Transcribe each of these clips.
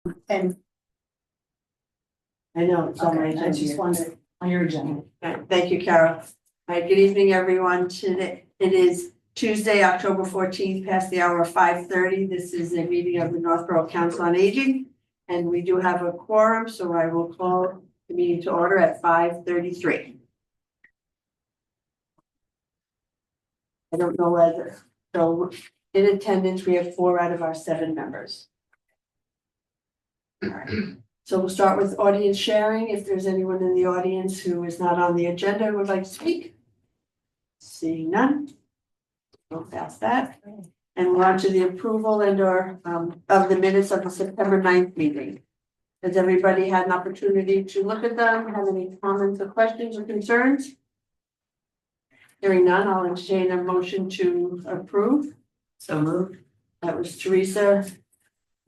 And I know, it's on my Okay, agenda. I just wanted on your agenda. Right, thank you, Carol. All right, good evening, everyone. Today, it is Tuesday, October 14th, past the hour of 5:30. This is a meeting of the Northborough Council on Aging. And we do have a quorum, so I will call the meeting to order at 5:33. I don't know whether, so in attendance, we have 4 out of our 7 members. All right. So we'll start with audience sharing. If there's anyone in the audience who is not on the agenda and would like to speak. Seeing none. We'll pass that. And we're on to the approval and or of the minutes of the September 9th meeting. Has everybody had an opportunity to look at them? Have any comments or questions or concerns? Hearing none, I'll entertain a motion to approve. So moved. That was Teresa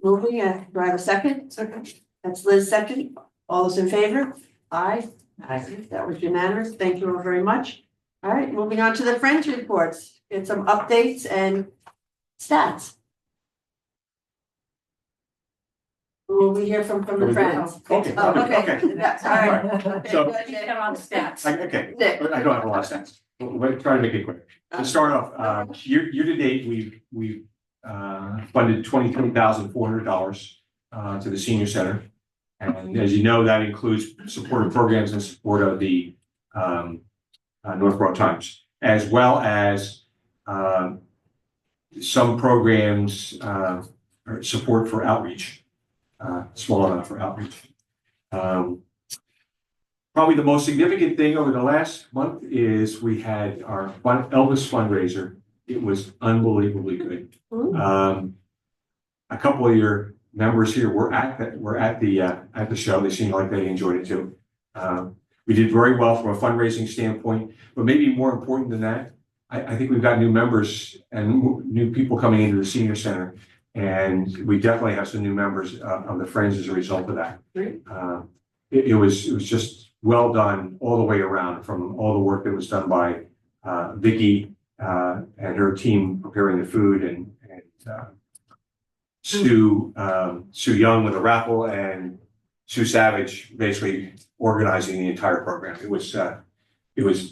moving. Do I have a second? Second. That's Liz second. All those in favor? Aye. Aye. That was unanimous. Thank you all very much. All right, moving on to the Friends reports. Get some updates and stats. Who will we hear from the Friends? Okay. Oh, okay. Okay. That's all right. Okay, So- good, Nick. Get on stats. Okay, Nick. I don't have a lot of sense. We'll try to make it quick. To start off, year to date, we've funded $23,400 to the senior center. And as you know, that includes supportive programs in support of the Northborough Times, as well as some programs or support for outreach, small amount for outreach. Probably the most significant thing over the last month is we had our Elvis fundraiser. It was unbelievably good. A couple of your members here were at the show. They seemed like they enjoyed it too. We did very well from a fundraising standpoint, but maybe more important than that, I think we've got new members and new people coming into the senior center, and we definitely have some new members of the Friends as a result of that. It was just well done all the way around, from all the work that was done by Vicky and her team preparing the food, and Sue Young with a raffle, and Sue Savage basically organizing the entire program. It was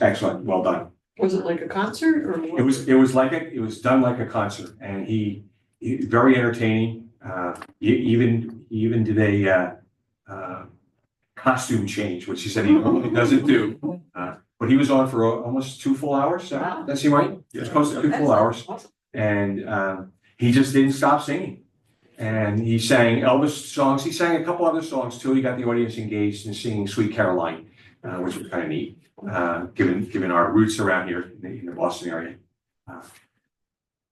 excellent, well done. Was it like a concert or? It was done like a concert, and he very entertaining. Even did a costume change, which he said he normally doesn't do. But he was on for almost 2 full hours. Wow. That's he right? It was close to 2 full hours. Awesome. And he just didn't stop singing. And he sang Elvis songs. He sang a couple other songs too. He got the audience engaged in singing Sweet Caroline, which was kind of neat, given our roots around here in the Boston area.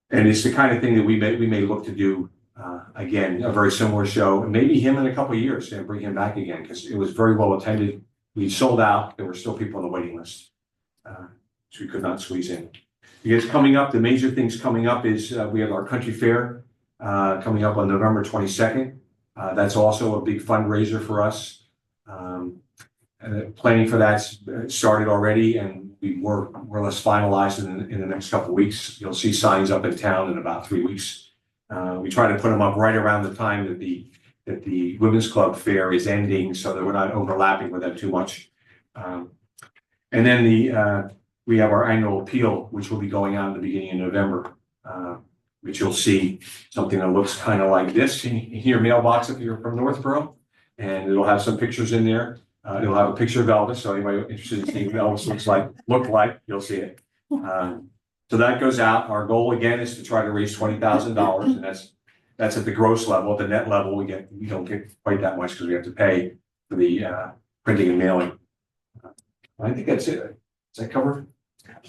And it's the kind of thing that we may look to do again, a very similar show, and maybe him in a couple of years and bring him back again, because it was very well attended. We sold out. There were still people on the waiting list, so we could not squeeze in. Because coming up, the major things coming up is we have our country fair coming up on November 22nd. That's also a big fundraiser for us. Planning for that started already, and we more or less finalized in the next couple of weeks. You'll see signs up in town in about 3 weeks. We try to put them up right around the time that the Women's Club fair is ending, so that we're not overlapping with them too much. And then we have our annual appeal, which will be going out at the beginning of November, which you'll see something that looks kind of like this in your mailbox if you're from Northborough, and it'll have some pictures in there. It'll have a picture of Elvis, so anybody interested in seeing what Elvis look like, you'll see it. So that goes out. Our goal again is to try to raise $20,000, and that's at the gross level. At the net level, we don't get quite that much because we have to pay for the printing and mailing. I think that's it. Does that cover?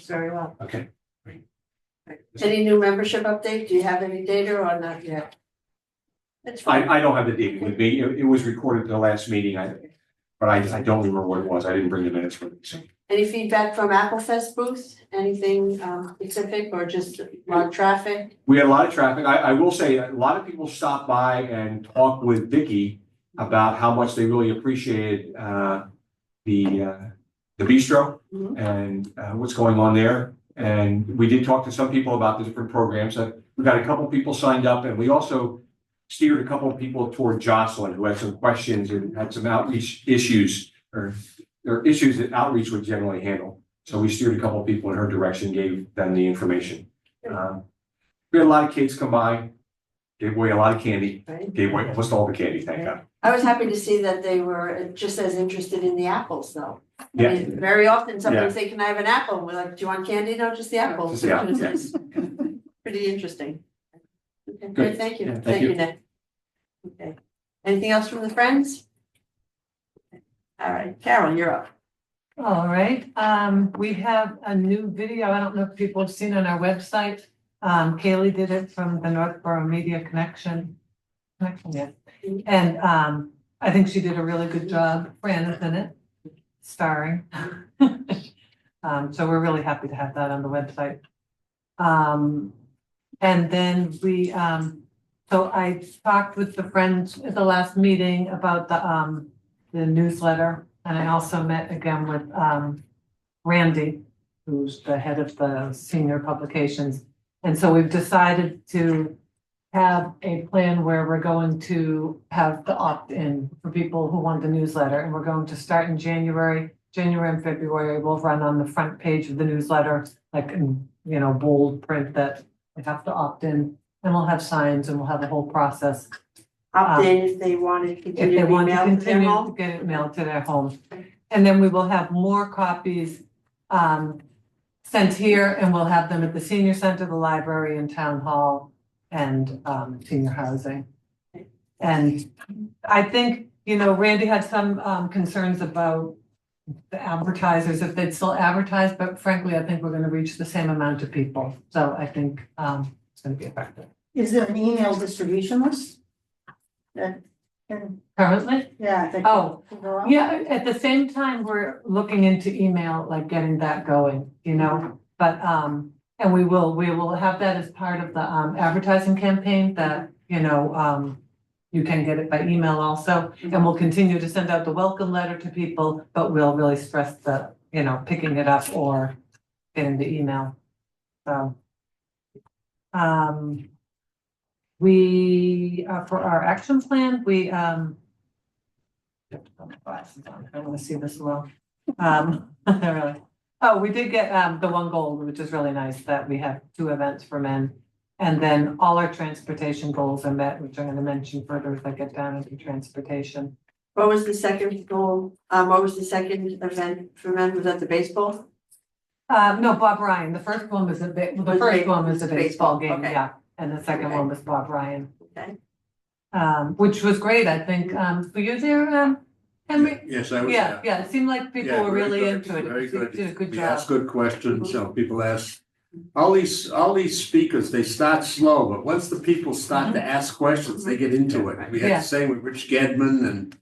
Very well. Okay. Great. Any new membership update? Do you have any data or not yet? That's fine. I don't have the data with me. It was recorded at the last meeting, but I don't remember what it was. I didn't bring the minutes for it. So. Any feedback from Applefest booth? Anything specific or just a lot of traffic? We had a lot of traffic. I will say a lot of people stopped by and talked with Vicky about how much they really appreciated the bistro and what's going on there. And we did talk to some people about the different programs. We got a couple people signed up, and we also steered a couple of people toward Jocelyn, who had some questions and had some outreach issues, or issues that outreach would generally handle. So we steered a couple of people in her direction, gave them the information. We had a lot of kids come by, gave away a lot of candy, Right. gave away almost all the candy, thank God. I was happy to see that they were just as interested in the apples, though. I Yeah. mean, very often somebody Yeah. say, can I have an apple? And we're like, do you want candy? No, just the apple. Just the apple, yeah. Pretty interesting. Okay, Good. great, thank you. Yeah, thank Thank you. you, Nick. Okay. Anything else from the friends? All right, Carol, you're up. All right, we have a new video. I don't know if people have seen on our website. Kaylee did it from the Northborough Media Connection. Yeah. And I think she did a really good job. Fran is in it, starring. So we're really happy to have that on the website. And then we, so I talked with the friends at the last meeting about the newsletter. And I also met again with Randy, who's the head of the senior publications. And so we've decided to have a plan where we're going to have the opt-in for people who want the newsletter. And we're going to start in January and February. We'll run on the front page of the newsletter, like in, bold print that they have to opt in. And we'll have signs and we'll have a whole process. Opt in if they want to If continue they to be want to mailed to their continue to home. get it mailed to their home. And then we will have more copies sent here, and we'll have them at the senior center, the library and town hall and senior housing. And I think, Randy had some concerns about the advertisers, if they'd still advertise, but frankly, I think we're gonna reach the same amount of people. So I think it's gonna be effective. Is there an email distribution list? That can, Currently? yeah, that Oh, can go out? yeah, at the same time, we're looking into email, like getting that going, but, and we will have that as part of the advertising campaign that, you can get it by email also, and we'll continue to send out the welcome letter to people, but we'll really stress the, picking it up or getting the email. So. We, for our action plan, we, I want to see this well. Really. Oh, we did get, the one goal, which is really nice, that we have 2 events for men. And then all our transportation goals are met, which I'm going to mention further as I get down into transportation. What was the second goal? What was the second event for men? Was that the baseball? No, Bob Ryan. The first one was a baseball game, okay. yeah. And the second Okay. one was Bob Ryan. Okay. Which was great, I think. Were you there, Henry? Yes, I was. Yeah, yeah, it seemed like people Yeah, were very really good, into it. very You good. did a good We job. ask good questions, people ask, all these speakers, they start slow, but once the people start to ask questions, they get into it. We had Yeah. the same with Rich Gedman and,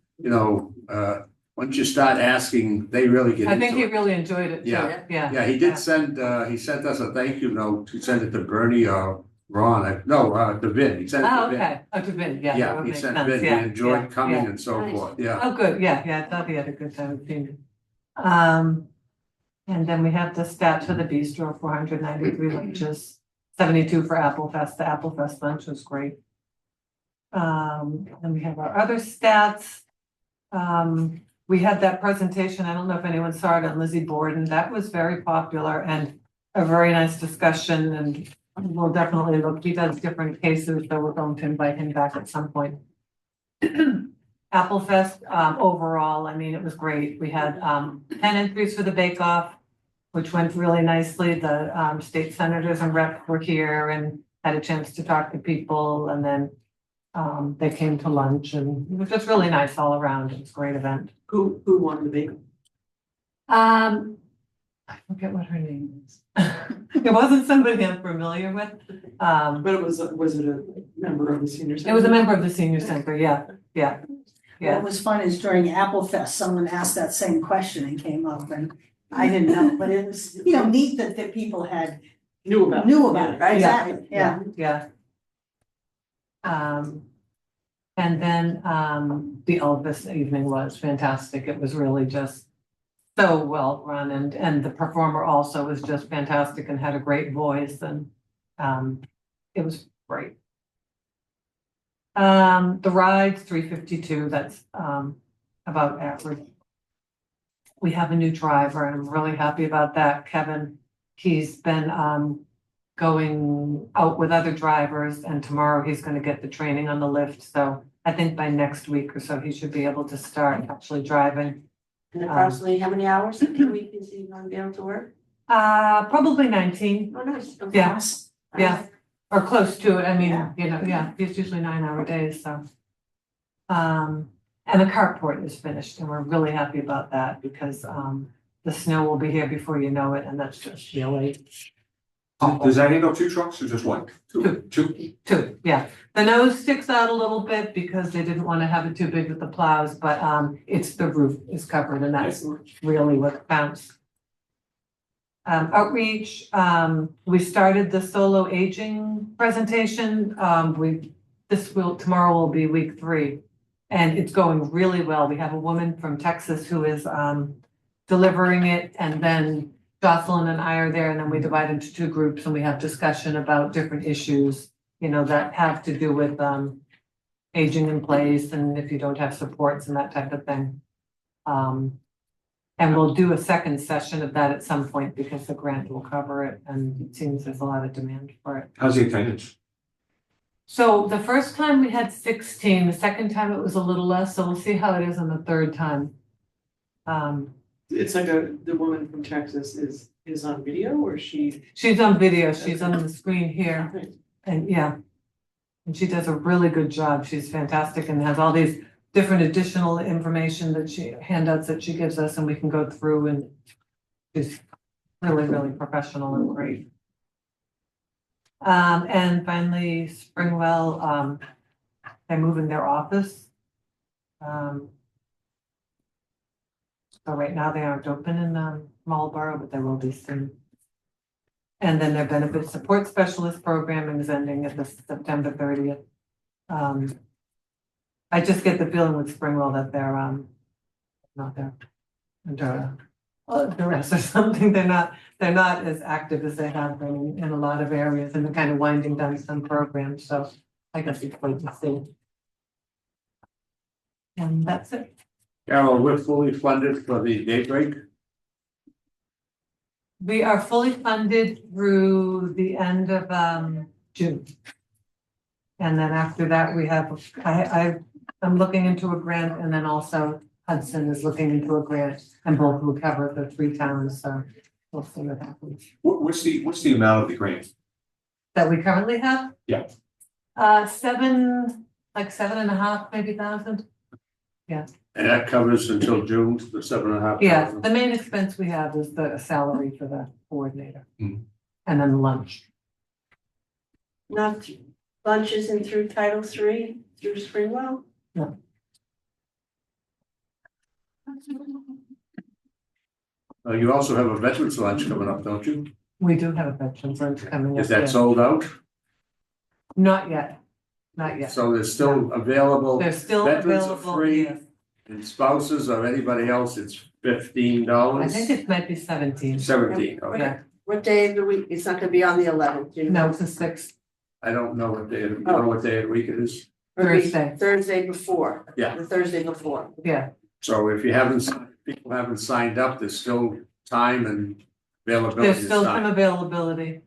once you start asking, they really get I think he into it. really enjoyed it too, Yeah. yeah. Yeah, he sent us a thank you note, he sent it to Bernie or Ron, to Vin, he sent it Oh, to Vin. okay, to Vin, yeah. that Yeah, would he make sent sense. Vin, he Yeah, yeah, enjoyed coming yeah. and so Nice. forth, yeah. Oh, good, yeah, I thought he had a good time with Phoenix. And then we have the stats for the bistro, 493 lunches, 72 for Apple Fest. The Apple Fest lunch was great. And we have our other stats. We had that presentation, I don't know if anyone saw it, on Lizzie Borden. That was very popular and a very nice discussion, and we'll definitely look, he does different cases, so we're going to invite him back at some point. Apple Fest, overall, I mean, it was great. We had 10 entries for the Bake Off, which went really nicely. The state senators and rep were here and had a chance to talk to people, and then they came to lunch, and it was just really nice all around. It was a great event. Who won the big? I forget what her name is. It wasn't somebody I'm familiar with. But was it a member of the senior center? It was a member of the senior center, yeah. What was fun is during Apple Fest, someone asked that same question and came up, and I didn't know, but it was, neat that people had, Knew about it. knew about it, Right. exactly, yeah. Yeah. And then, the Elvis evening was fantastic. It was really just so well run, and the performer also was just fantastic and had a great voice, and, it was great. The ride's $352, that's, about average. We have a new driver, and I'm really happy about that, Kevin. He's been, going out with other drivers, and tomorrow he's gonna get the training on the lift, so I think by next week or so, he should be able to start actually driving. And approximately how many hours a week is he gonna be able to work? Probably 19, Oh, nice. Okay. Yeah. yeah, or close to it, I mean, Yeah. you know, yeah, it's usually 9-hour days, so. And the carport is finished, and we're really happy about that, because, the snow will be here before you know it, and that's just really. Does that handle 2 trucks or just one? Two. Two, yeah. The nose sticks out a little bit because they didn't want to have it too big with the plows, but it's the roof is covered, and that's really what counts. Outreach, we started the solo aging presentation. Tomorrow will be week 3, and it's going really well. We have a woman from Texas who is delivering it, and then Jocelyn and I are there, and then we divide into 2 groups, and we have discussion about different issues, you know, that have to do with aging in place, and if you don't have supports and that type of thing. And we'll do a second session of that at some point, because the grant will cover it, and it seems there's a lot of demand for it. How's the attendance? So the first time we had 16, the second time it was a little less, so we'll see how it is on the third time. It's like the woman from Texas is on video, or she? She's on video, she's on the screen here, and yeah. And she does a really good job, she's fantastic, and has all these different additional information that handouts that she gives us, and we can go through, and she's really, really professional and great. And finally, Springwell, they're moving their office. So right now they aren't open in Marlboro, but they will be soon. And then their benefit support specialist program is ending at the September 30th. I just get the feeling with Springwell that they're not there under duress or something. They're not as active as they have been in a lot of areas, and they're kind of winding down some programs. So I guess it's wait to see. And that's it. Carol, we're fully funded for the Daybreak. We are fully funded through the end of June. And then after that, we have, I'm looking into a grant, and then also Hudson is looking into a grant, and both will cover the 3 towns, so we'll see what happens. What's the amount of the grant? That we currently have? Yeah. 7.5 maybe thousand. And that covers until June, the 7.5. Yeah, the main expense we have is the salary for the coordinator. Mm. And then lunch. Not lunch isn't through Title III, through Springwell? No. You also have a veterans lunch coming up, don't you? We do have a veterans lunch coming up. Is that yeah. sold out? Not yet, not yet. So they're still available, They're still veterans are available. free. Yes. and spouses or anybody else, it's I $15. think it might be 17. 17, okay. Yeah, What day of the week? It's not gonna be on the 11th, you know? no, it's the 6th. I don't know what day, you know what day of the week it is. It'll be Thursday. Thursday before. Yeah. The Thursday before. Yeah, So if you haven't, people haven't signed up, there's still time and availability. there's to still sign. some availability.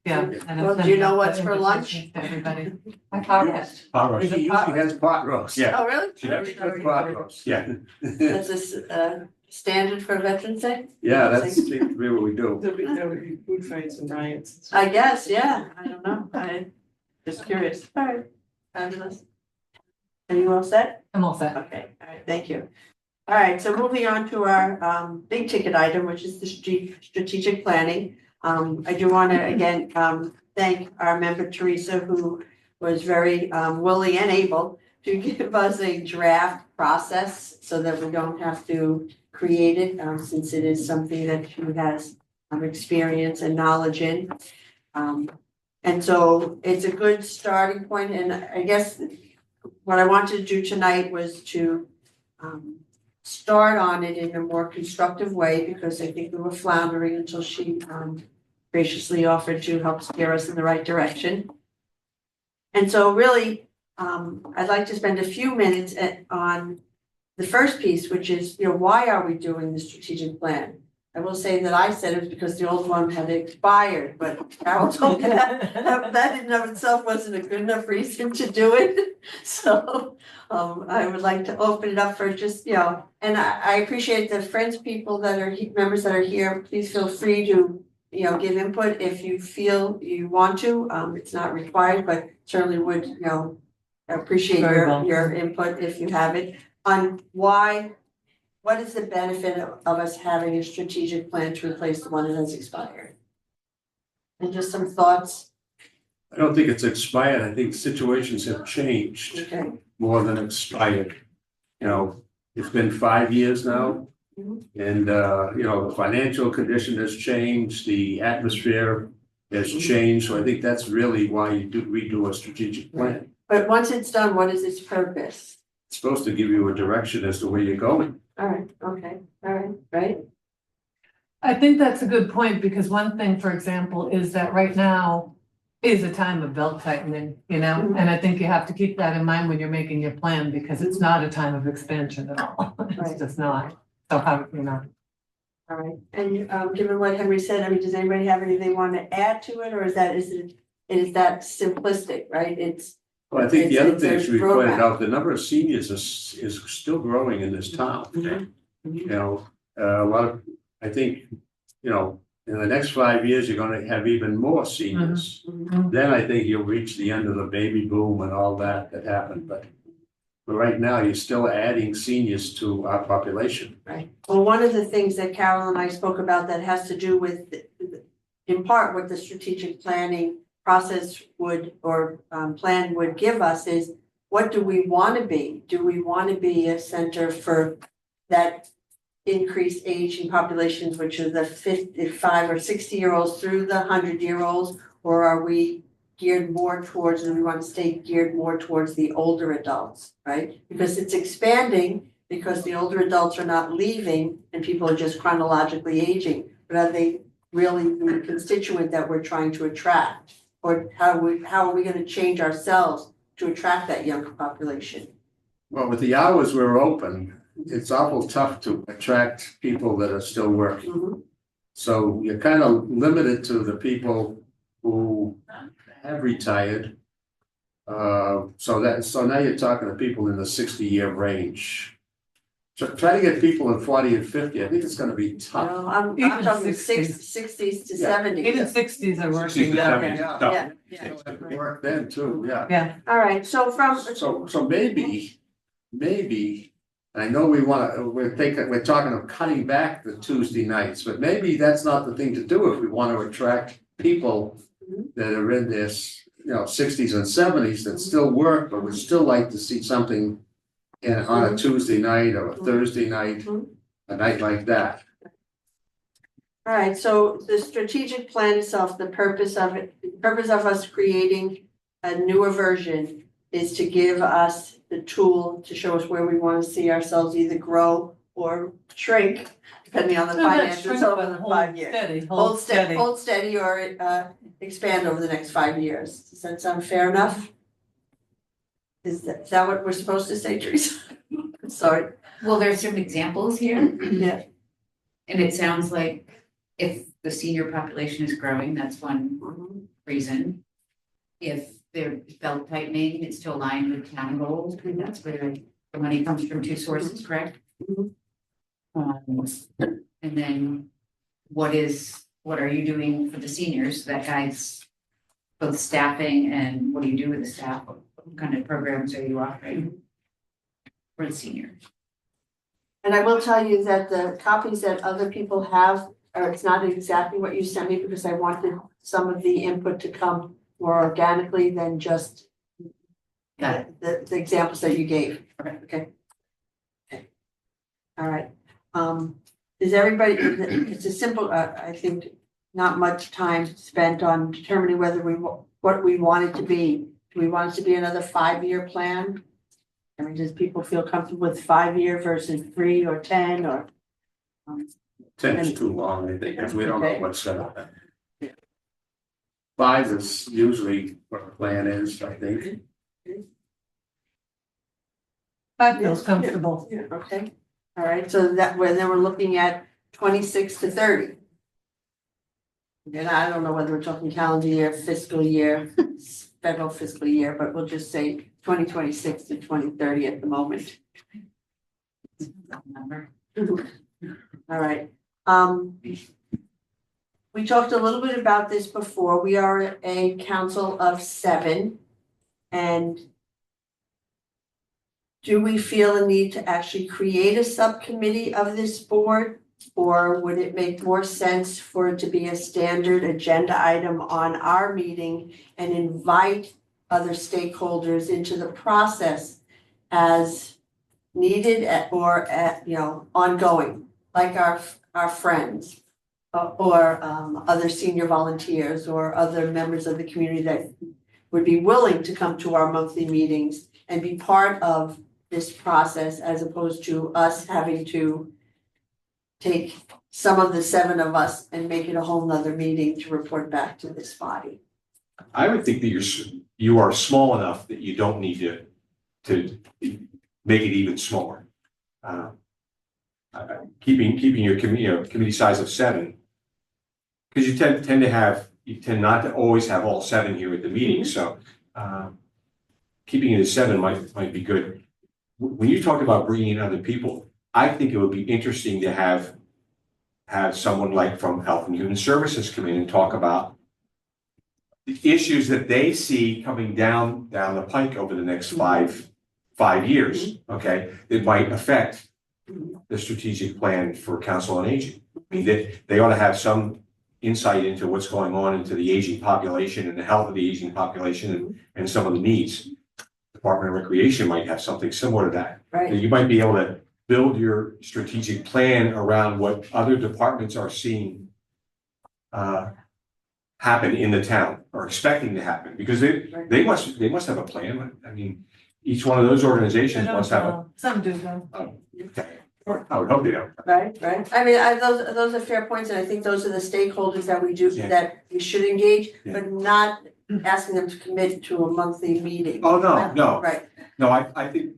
Yeah. and Well, I've do you sent know out what's the for lunch? invitations to everybody. I thought Yes. Pot roast. He usually has pot roast. Yeah. Oh, really? Yeah. Good pot roast. Yeah. That's a standard for Veterans Day? Yeah, that's seems to be what we do. There would be food fights and riots. I guess, yeah. I don't know. I just curious. All right. Fabulous. Are you all set? I'm all set. Okay, all right, thank you. All right, so moving on to our big ticket item, which is the strategic planning. I do want to again thank our member Teresa, who was very willing and able to give us a draft process so that we don't have to create it, since it is something that she has experience and knowledge in. And so it's a good starting point, and I guess what I wanted to do tonight was to start on it in a more constructive way, because I think we were floundering until she graciously offered to help steer us in the right direction. And so really, I'd like to spend a few minutes on the first piece, which is, why are we doing the strategic plan? I will say that I said it was because the old one had expired, but Carol told me that in and of itself wasn't a good enough reason to do it. So, I would like to open it up for just, and I appreciate the Friends people that are, members that are here, please feel free to, give input if you feel you want to. It's not required, but certainly would, appreciate Very welcome. your input if you have it on what is the benefit of us having a strategic plan to replace the one that has expired? And just some thoughts, I don't think it's expired. I think situations have changed okay? more than expired. It's been 5 years now. Mhm. And, the financial condition has changed, the atmosphere has changed. So I think that's really why we do a strategic plan. But once it's done, what is its purpose? It's supposed to give you a direction as to where you're going. All right, okay, all right, right? I think that's a good point, because one thing, for example, is that right now is a time of belt tightening, Mhm. and I think you have to keep that in mind when you're making your plan, because it's not a time of expansion at all. Right. It's just not. So how, All right, and given what Henry said, does anybody have anything they want to add to it, or is that simplistic, right? Well, I think the other It's thing a should be pointed roadmap. out, the number of seniors is still growing in this town. Mhm. A lot of, I think, in the next 5 years, you're gonna have even more seniors. Mhm. Then I think you'll reach the end of the baby boom and all that happened, but right now, you're still adding seniors to our population. Right, well, one of the things that Carol and I spoke about that has to do with, in part, what the strategic planning process would, or plan would give us is, what do we want to be? Do we want to be a center for that increased aging populations, which are the 55 or 60-year-olds through the 100-year-olds, or are we geared more towards, and we want to stay geared more towards the older adults, right? Because it's expanding, because the older adults are not leaving and people are just chronologically aging, but are they really the constituent that we're trying to attract? Or how are we gonna change ourselves to attract that younger population? Well, with the hours we're open, it's awful tough to attract people that are still working. Mhm. So you're kind of limited to the people who have retired. So now you're talking to people in the 60-year range. So try to get people in 40 and 50, I think it's gonna be tough. No, I'm Even talking 60s. 60s to Yeah. 70s. even 60s are 60s working to now. 70s. Yeah. Tough. Yeah, Still have to work then too, yeah. Yeah, all right, so So maybe, I know we're talking of cutting back the Tuesday nights, but maybe that's not the thing to do if we want to attract people that are in this, 60s and 70s that still work, but would still like to see something on a Tuesday night or a Thursday night, a night like that. all right, so the strategic plan itself, the purpose of us creating a newer version is to give us the tool to show us where we want to see ourselves either grow or shrink, depending on the No, not finances shrink, over but the hold 5 years. steady, Hold steady or expand over the next 5 years. Does that sound fair enough? Is that what we're supposed to say, Teresa? Sorry. Well, there's some examples here, Yeah. and it sounds like if the senior population is growing, that's one reason. If they're belt tightening, it's to align with town goals, and that's where the money comes from 2 sources, correct? Mhm. And then what are you doing for the seniors that guides both staffing and what do you do with the staff? What kind of programs are you offering for the seniors? And I will tell you that the copies that other people have, or it's not exactly what you sent me because I wanted some of the input to come more organically than just Got the examples that you gave. Okay. Okay. All right, is everybody, it's a simple, I think, not much time spent on determining whether what we want it to be. Do we want it to be another 5-year plan? Does people feel comfortable with 5-year versus 3 or 10 or? 10 is too long, I think, because we don't know Okay. what's set up. 5 is usually what the plan is, I think. That feels comfortable. Yeah. Okay, all right, so that, then we're looking at 26 to 30. And I don't know whether we're talking calendar year, fiscal year, federal fiscal year, but we'll just say 2026 to 2030 at the moment. Number. All right, we talked a little bit about this before. We are a council of 7. And do we feel a need to actually create a subcommittee of this board? Or would it make more sense for it to be a standard agenda item on our meeting and invite other stakeholders into the process as needed or ongoing, like our friends or other senior volunteers or other members of the community that would be willing to come to our monthly meetings and be part of this process as opposed to us having to take some of the 7 of us and make it a whole nother meeting to report back to this body. I would think that you are small enough that you don't need to make it even smaller. Keeping your committee size of 7. Because you tend not to always have all 7 here at the meeting, so keeping it at 7 might be good. When you talk about bringing in other people, I think it would be interesting to have someone like from Health and Human Services come in and talk about the issues that they see coming down the pike over the next five years, okay, that might affect the strategic plan for Council on Aging. I mean, they ought to have some insight into what's going on into the aging population and the health of the aging population and some of the needs. Department of Recreation might have something similar to that. Right. You might be able to build your strategic plan around what other departments are seeing happen in the town or expecting to happen, because they must have a plan. I mean, each one of those organizations must have a. Some do though. I would hope they don't. Right. I mean, those are fair points, and I think those are the stakeholders that we do, Yeah. that we should engage, Yeah. but not asking them to commit to a monthly meeting. Oh, no. Right, No, I think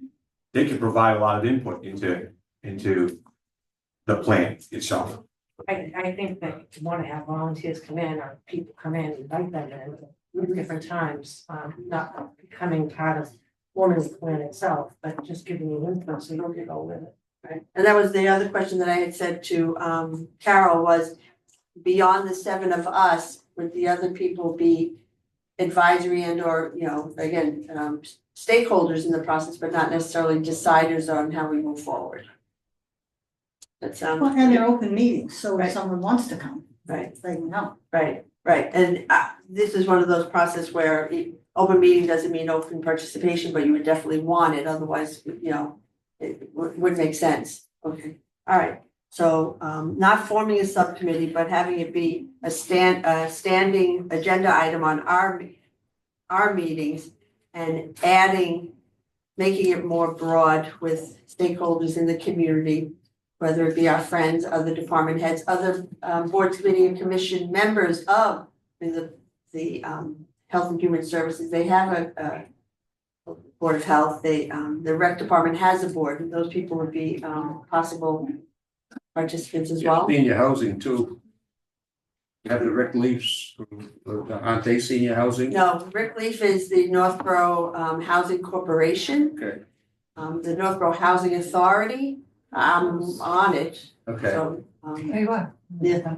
they can provide a lot of input into the plan itself. I think that you want to have volunteers come in or people come in, invite them in at different times, not becoming part of forming the plan itself, but just giving you input so you can go with it. right. And that was the other question that I had said to Carol was, beyond the 7 of us, would the other people be advisory and or, again, stakeholders in the process, but not necessarily deciders on how we move forward? That sounds. Well, and they're open meetings, so Right. if someone wants to come, Right. they can come. Right, and this is one of those processes where open meeting doesn't mean open participation, but you would definitely want it, otherwise, it wouldn't make sense. Okay, all right, so not forming a subcommittee, but having it be a standing agenda item on our meetings and making it more broad with stakeholders in the community, whether it be our friends, other department heads, other board, committee, and commission members of the Health and Human Services. They have a Board of Health, the rec department has a board, and those people would be possible participants as well. Senior housing too. You have the Rick Leafs, aren't they senior housing? No, Rick Leaf is the Northborough Housing Corporation. Okay, The Northborough Housing Authority, I'm on it, okay. so. There you are. Yeah.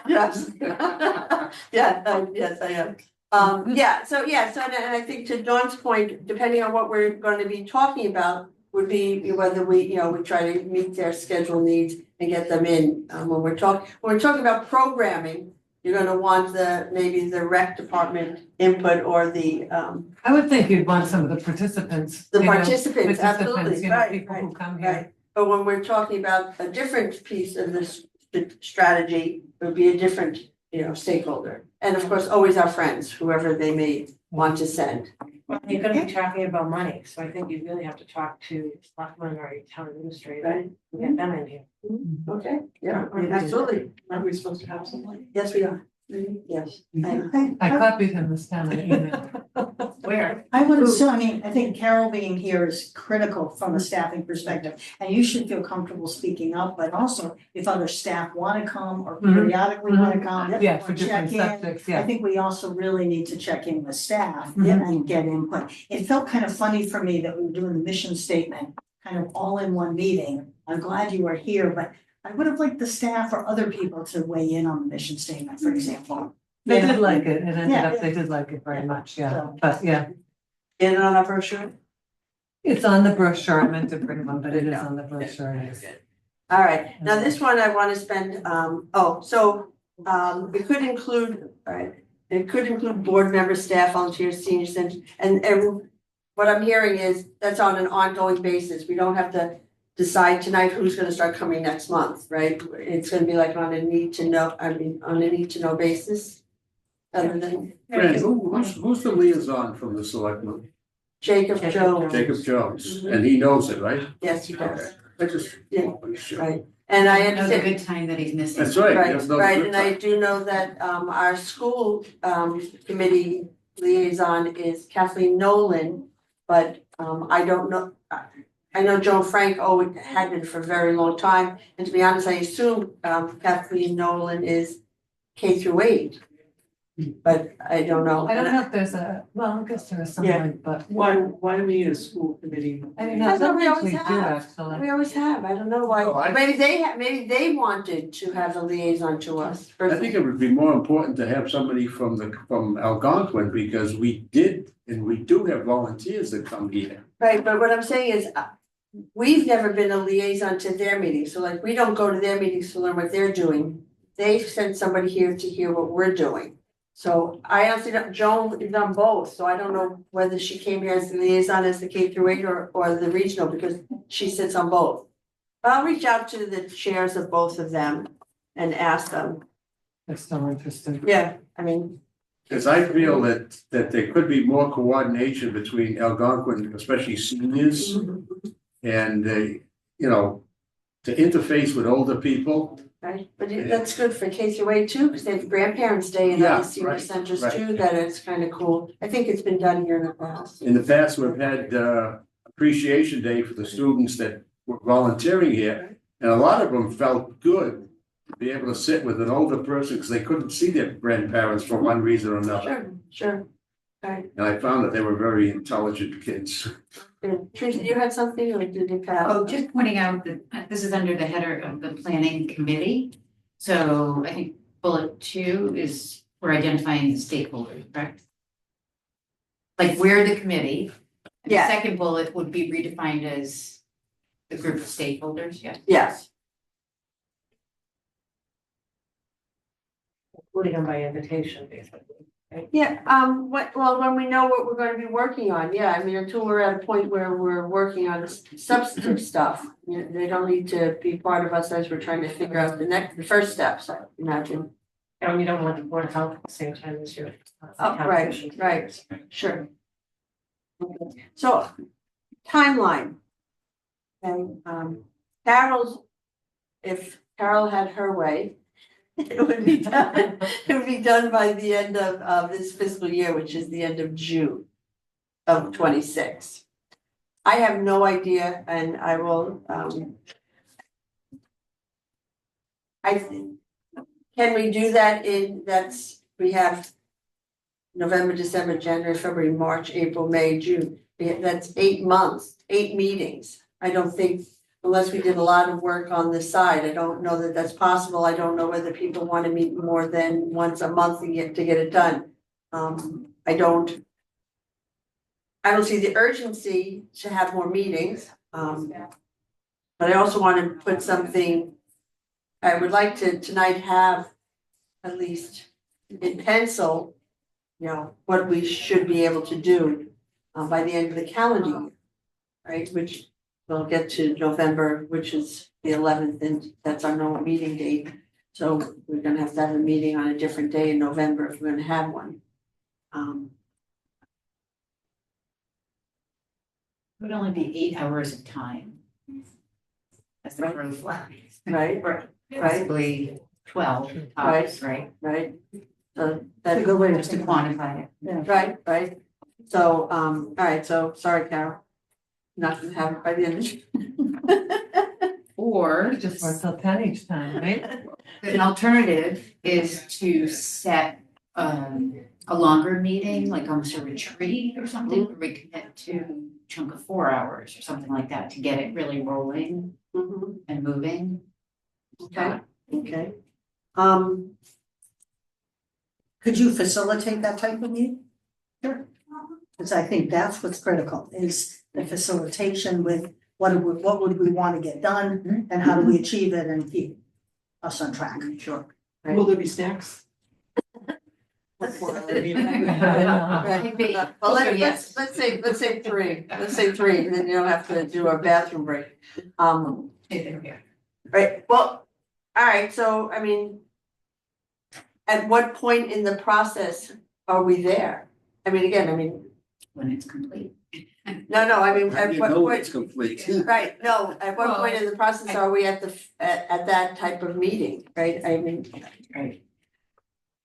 Yes. Yes, I am. So and I think to Dawn's point, depending on what we're going to be talking about, would be whether we try to meet their schedule needs and get them in. When we're talking about programming, you're gonna want maybe the rec department input or the I would think you'd want some of the participants. participants, absolutely, People who right. come here. But when we're talking about a different piece of this strategy, it would be a different, stakeholder. And of course, always our friends, whoever they may want to send. Well, you're gonna be talking about money, so I think you really have to talk to Selectman or your town administrator Right. and get them in here. Okay, yeah, absolutely. Are we supposed to have some money? Yes, we are. Yes. I copied him this time in the email. Where? I would assume, I mean, I think Carol being here is critical from a staffing perspective, and you should feel comfortable speaking up, but also if other staff wanna come or Mhm. periodically wanna come. Yeah, for or different check in. subjects, I yeah. think we also really need to check in with staff Mhm. and get input. It felt kind of funny for me that we were doing the mission statement kind of all in one meeting. I'm glad you were here, but I would have liked the staff or other people to weigh in on the mission statement, for example. They You did know? like it, it ended Yeah. up, they did like it very much, yeah, So- but yeah. Get it on our brochure? It's on the brochure, I meant to bring one, but it is on the brochure, yes. All right, now this one I wanna spend, it could include, all right, it could include board members, staff, volunteers, senior citizens, and what I'm hearing is that's on an ongoing basis. We don't have to decide tonight who's gonna start coming next month, right? It's gonna be like on a need to know, on a need to know basis. Other than Fran, who's the liaison from the selectmen? Jacob Jones. Jacob Jones, and he knows it, right? Yes, he does, I just. Yeah. right. And I Know the understand. good time that he's missing. That's right. Right, there's no right, good and I time. do know that our school committee liaison is Kathleen Nolan, but I don't know. I know Joan Frank had been for a very long time, and to be honest, I assume Kathleen Nolan is K-8. But I don't know. I don't know if there's well, I guess there is Yeah. something, but Why do we need a school committee? I don't I know, thought we sometimes always we do have. actually. We always have, I don't know No, why, I- maybe they wanted to have a liaison to us. I think it would be more important to have somebody from Algonquin, because we do have volunteers that come here. Right, but what I'm saying is, we've never been a liaison to their meetings, so like, we don't go to their meetings to learn what they're doing. They've sent somebody here to hear what we're doing. So I honestly don't, Joan is on both, so I don't know whether she came here as the liaison as the K-8 or the regional, because she sits on both. But I'll reach out to the chairs of both of them and ask them, They're still interested. yeah, I mean, Because I feel that there could be more coordination between Algonquin, especially seniors, and to interface with older people. right, but that's good for K-8 too, because they have Grandparents' Day and Yeah, other senior right, centers right. too, that it's kind of cool. I think it's been done here in the past. In the past, we've had appreciation day for the students that were volunteering here, and a lot of them felt good to be able to sit with an older person, because they couldn't see their grandparents for one reason or another. Sure, right. And I found that they were very intelligent kids. Teresa, you had something or did you pass? Oh, just pointing out that this is under the header of the planning committee. So I think bullet 2 is we're identifying the stakeholders, correct? Like we're the committee. And the Yeah. second bullet would be redefined as the group of stakeholders, yeah. Yes, Putting them by invitation, basically. yeah, when we know what we're gonna be working on, yeah, I mean, until we're at a point where we're working on substantive stuff. They don't need to be part of us as we're trying to figure out the first steps, I imagine. And you don't want the board of health at the same time as your. Oh, right, sure. Okay. So, timeline. And, if Carol had her way, it would be done by the end of this fiscal year, which is the end of June of 26. I have no idea, and I will, can we do that we have November, December, January, February, March, April, May, June. That's 8 months, 8 meetings. I don't think, unless we did a lot of work on this side, I don't know that that's possible. I don't know whether people want to meet more than once a month to get it done. I don't see the urgency to have more meetings. But I also want to put something, I would like to tonight have at least in pencil, what we should be able to do by the end of the calendar year, right? Which we'll get to November, which is the 11th, and that's our normal meeting date. So we're gonna have to have a meeting on a different day in November if we're gonna have one. It would only be 8 hours of time. As the crow flies. Right, Or possibly 12 hours, right? right? So That's a that, good way to Just to think about it. quantify it. Yeah. right? So, all right, so, sorry, Carol. Not gonna have it by the end of. Or We just work till 10 each time, right? an alternative is to set a longer meeting, like almost a retreat or something, where we commit to a chunk of 4 hours or something like that to get it really rolling Mhm, and moving. okay, okay. Could you facilitate that type of meeting? Sure. Because I think that's what's critical, is the facilitation with what would we want to get done and how do we achieve it and keep us on track. Sure. Will there be snacks? Right, well, let's say three, and then you don't have to do a bathroom break. Right, well, all right, so, I mean, at what point in the process are we there? I mean, again, When it's complete. no, I mean, How do at you what know point? it's complete? Right, no, at what point Well, in the process are we at at that type of meeting, right? Right.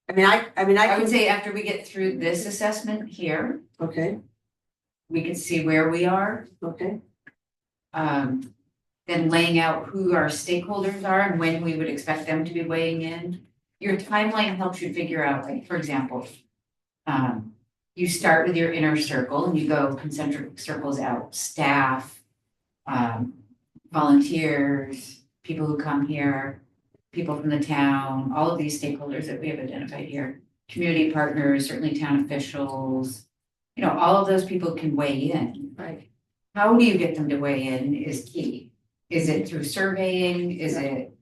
I mean, I would say after we get through this assessment here, Okay, we can see where we are. okay, Then laying out who our stakeholders are and when we would expect them to be weighing in. Your timeline helps you figure out, like, for example, you start with your inner circle and you go concentric circles out, staff, volunteers, people who come here, people from the town, all of these stakeholders that we have identified here, community partners, certainly town officials, all of those people can weigh in. right, How do you get them to weigh in is key. Is it through surveying? Is it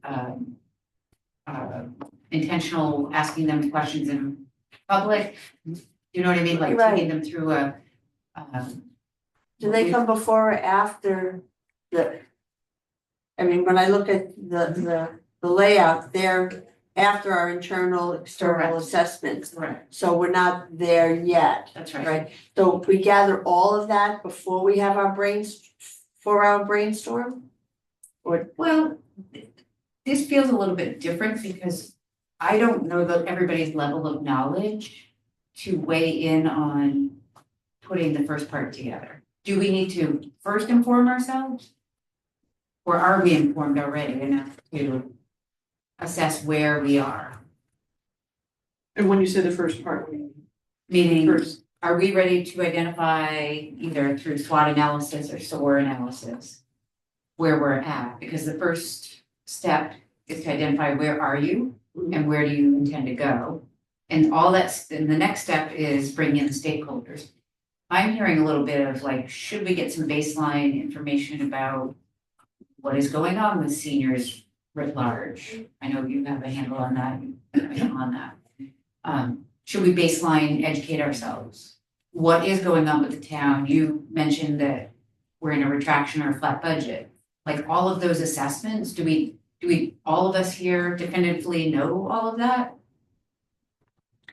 intentional asking them questions in public? You know what I mean? Like Right. taking them through a. do they come before or after when I look at the layout, they're after our internal, external Correct. assessments. Correct, So we're not there yet, that's right. right? So we gather all of that before we have our brainstorm? Or, Well, this feels a little bit different because I don't know that everybody's level of knowledge to weigh in on putting the first part together. Do we need to first inform ourselves? Or are we informed already enough to assess where we are? And when you say the first part, what do you mean? Meaning, First, are we ready to identify either through SWOT analysis or SOAR analysis where we're at? Because the first step is to identify where are you and where do you intend to go? And and the next step is bring in stakeholders. I'm hearing a little bit of like, should we get some baseline information about what is going on with seniors writ large? I know you have a handle on that. Should we baseline educate ourselves? What is going on with the town? You mentioned that we're in a retraction or a flat budget. Like all of those assessments, do we, all of us here definitively know all of that?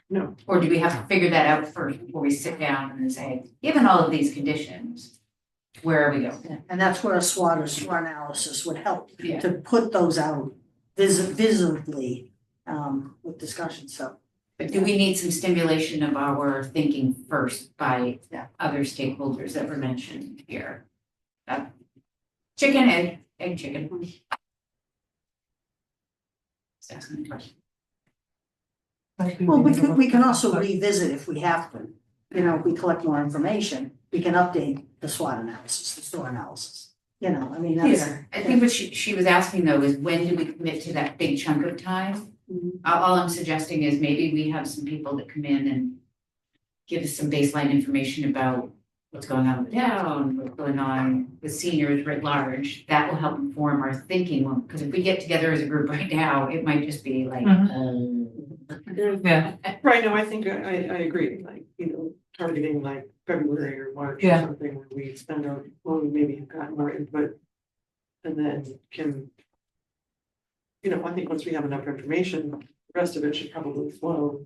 No. Or do we have to figure that out first before we sit down and say, given all of these conditions, where are we going? And that's where a SWOT or SWOT analysis would help Yeah. to put those out visibly with discussion, so. But do we need some stimulation of our thinking first by Yeah. other stakeholders that were mentioned here? Chicken, egg, chicken. Just asking the question. Well, we can also revisit if we have to, if we collect more information, we can update the SWOT analysis, the SOAR analysis. That's. I think what she was asking though is when do we commit to that big chunk of time? All I'm suggesting is maybe we have some people that come in and give us some baseline information about what's going on with the town, what's going on with seniors writ large. That will help inform our thinking, because if we get together as a group right now, it might just be like, Yeah, right, no, I think I agree, like, targeting like February or March or Yeah. something where we spend our, well, we maybe have gotten more input. And then can, I think once we have enough information, the rest of it should probably flow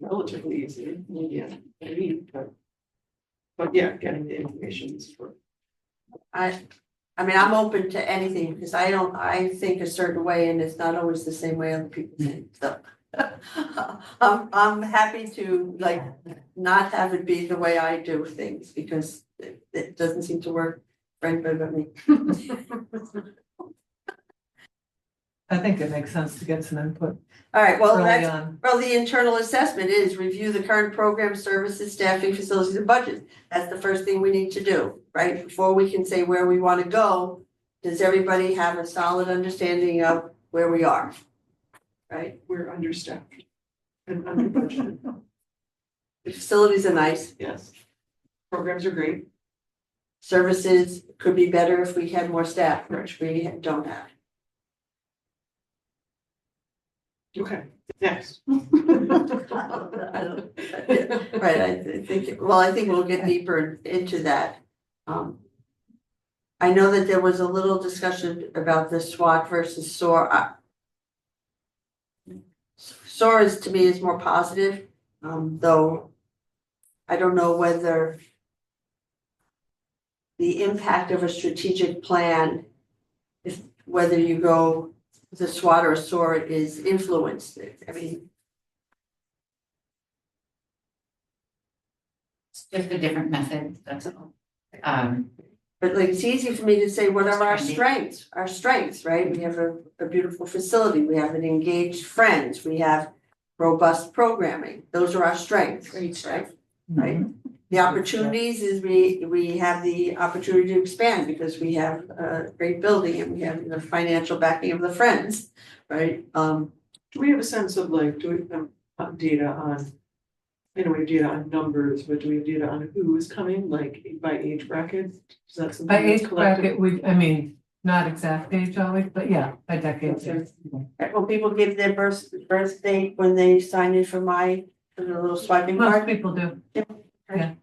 relatively easily, but yeah, getting the information is for. I'm open to anything because I think a certain way and it's not always the same way other people think. So I'm happy to like not have it be the way I do things because it doesn't seem to work for anybody but me. I think it makes sense to get some input All right, well, early that's, on. well, the internal assessment is review the current program, services, staffing, facilities, and budget. That's the first thing we need to do, right? Before we can say where we want to go, does everybody have a solid understanding of where we are? Right? We're understaffed and under budget, The facilities are nice, yes. Programs are great. services could be better if we had more staff, which we don't have. Okay, next. I don't- Right, I think, well, I think we'll get deeper into that. I know that there was a little discussion about the SWOT versus SOAR. SOAR is, to me, is more positive, though I don't know whether the impact of a strategic plan, if whether you go the SWOT or SOAR is influenced. I mean, It's just a different method, that's all. but like, it's easy for me to say, what are our strengths, right? We have a beautiful facility, we have an engaged friends, we have robust programming, those are our strengths, right? Right? The opportunities is we have the opportunity to expand because we have a great building and we have the financial backing of the friends, right? Do we have a sense of like, do we have data on, I know we have data on numbers, but do we have data on who is coming, like by age bracket? Is that something By that's age collected? bracket, I mean, not exact age always, but yeah, by decade. Okay. Right, well, people give their birth date when they sign in for the little swiping Most card. people do. Okay,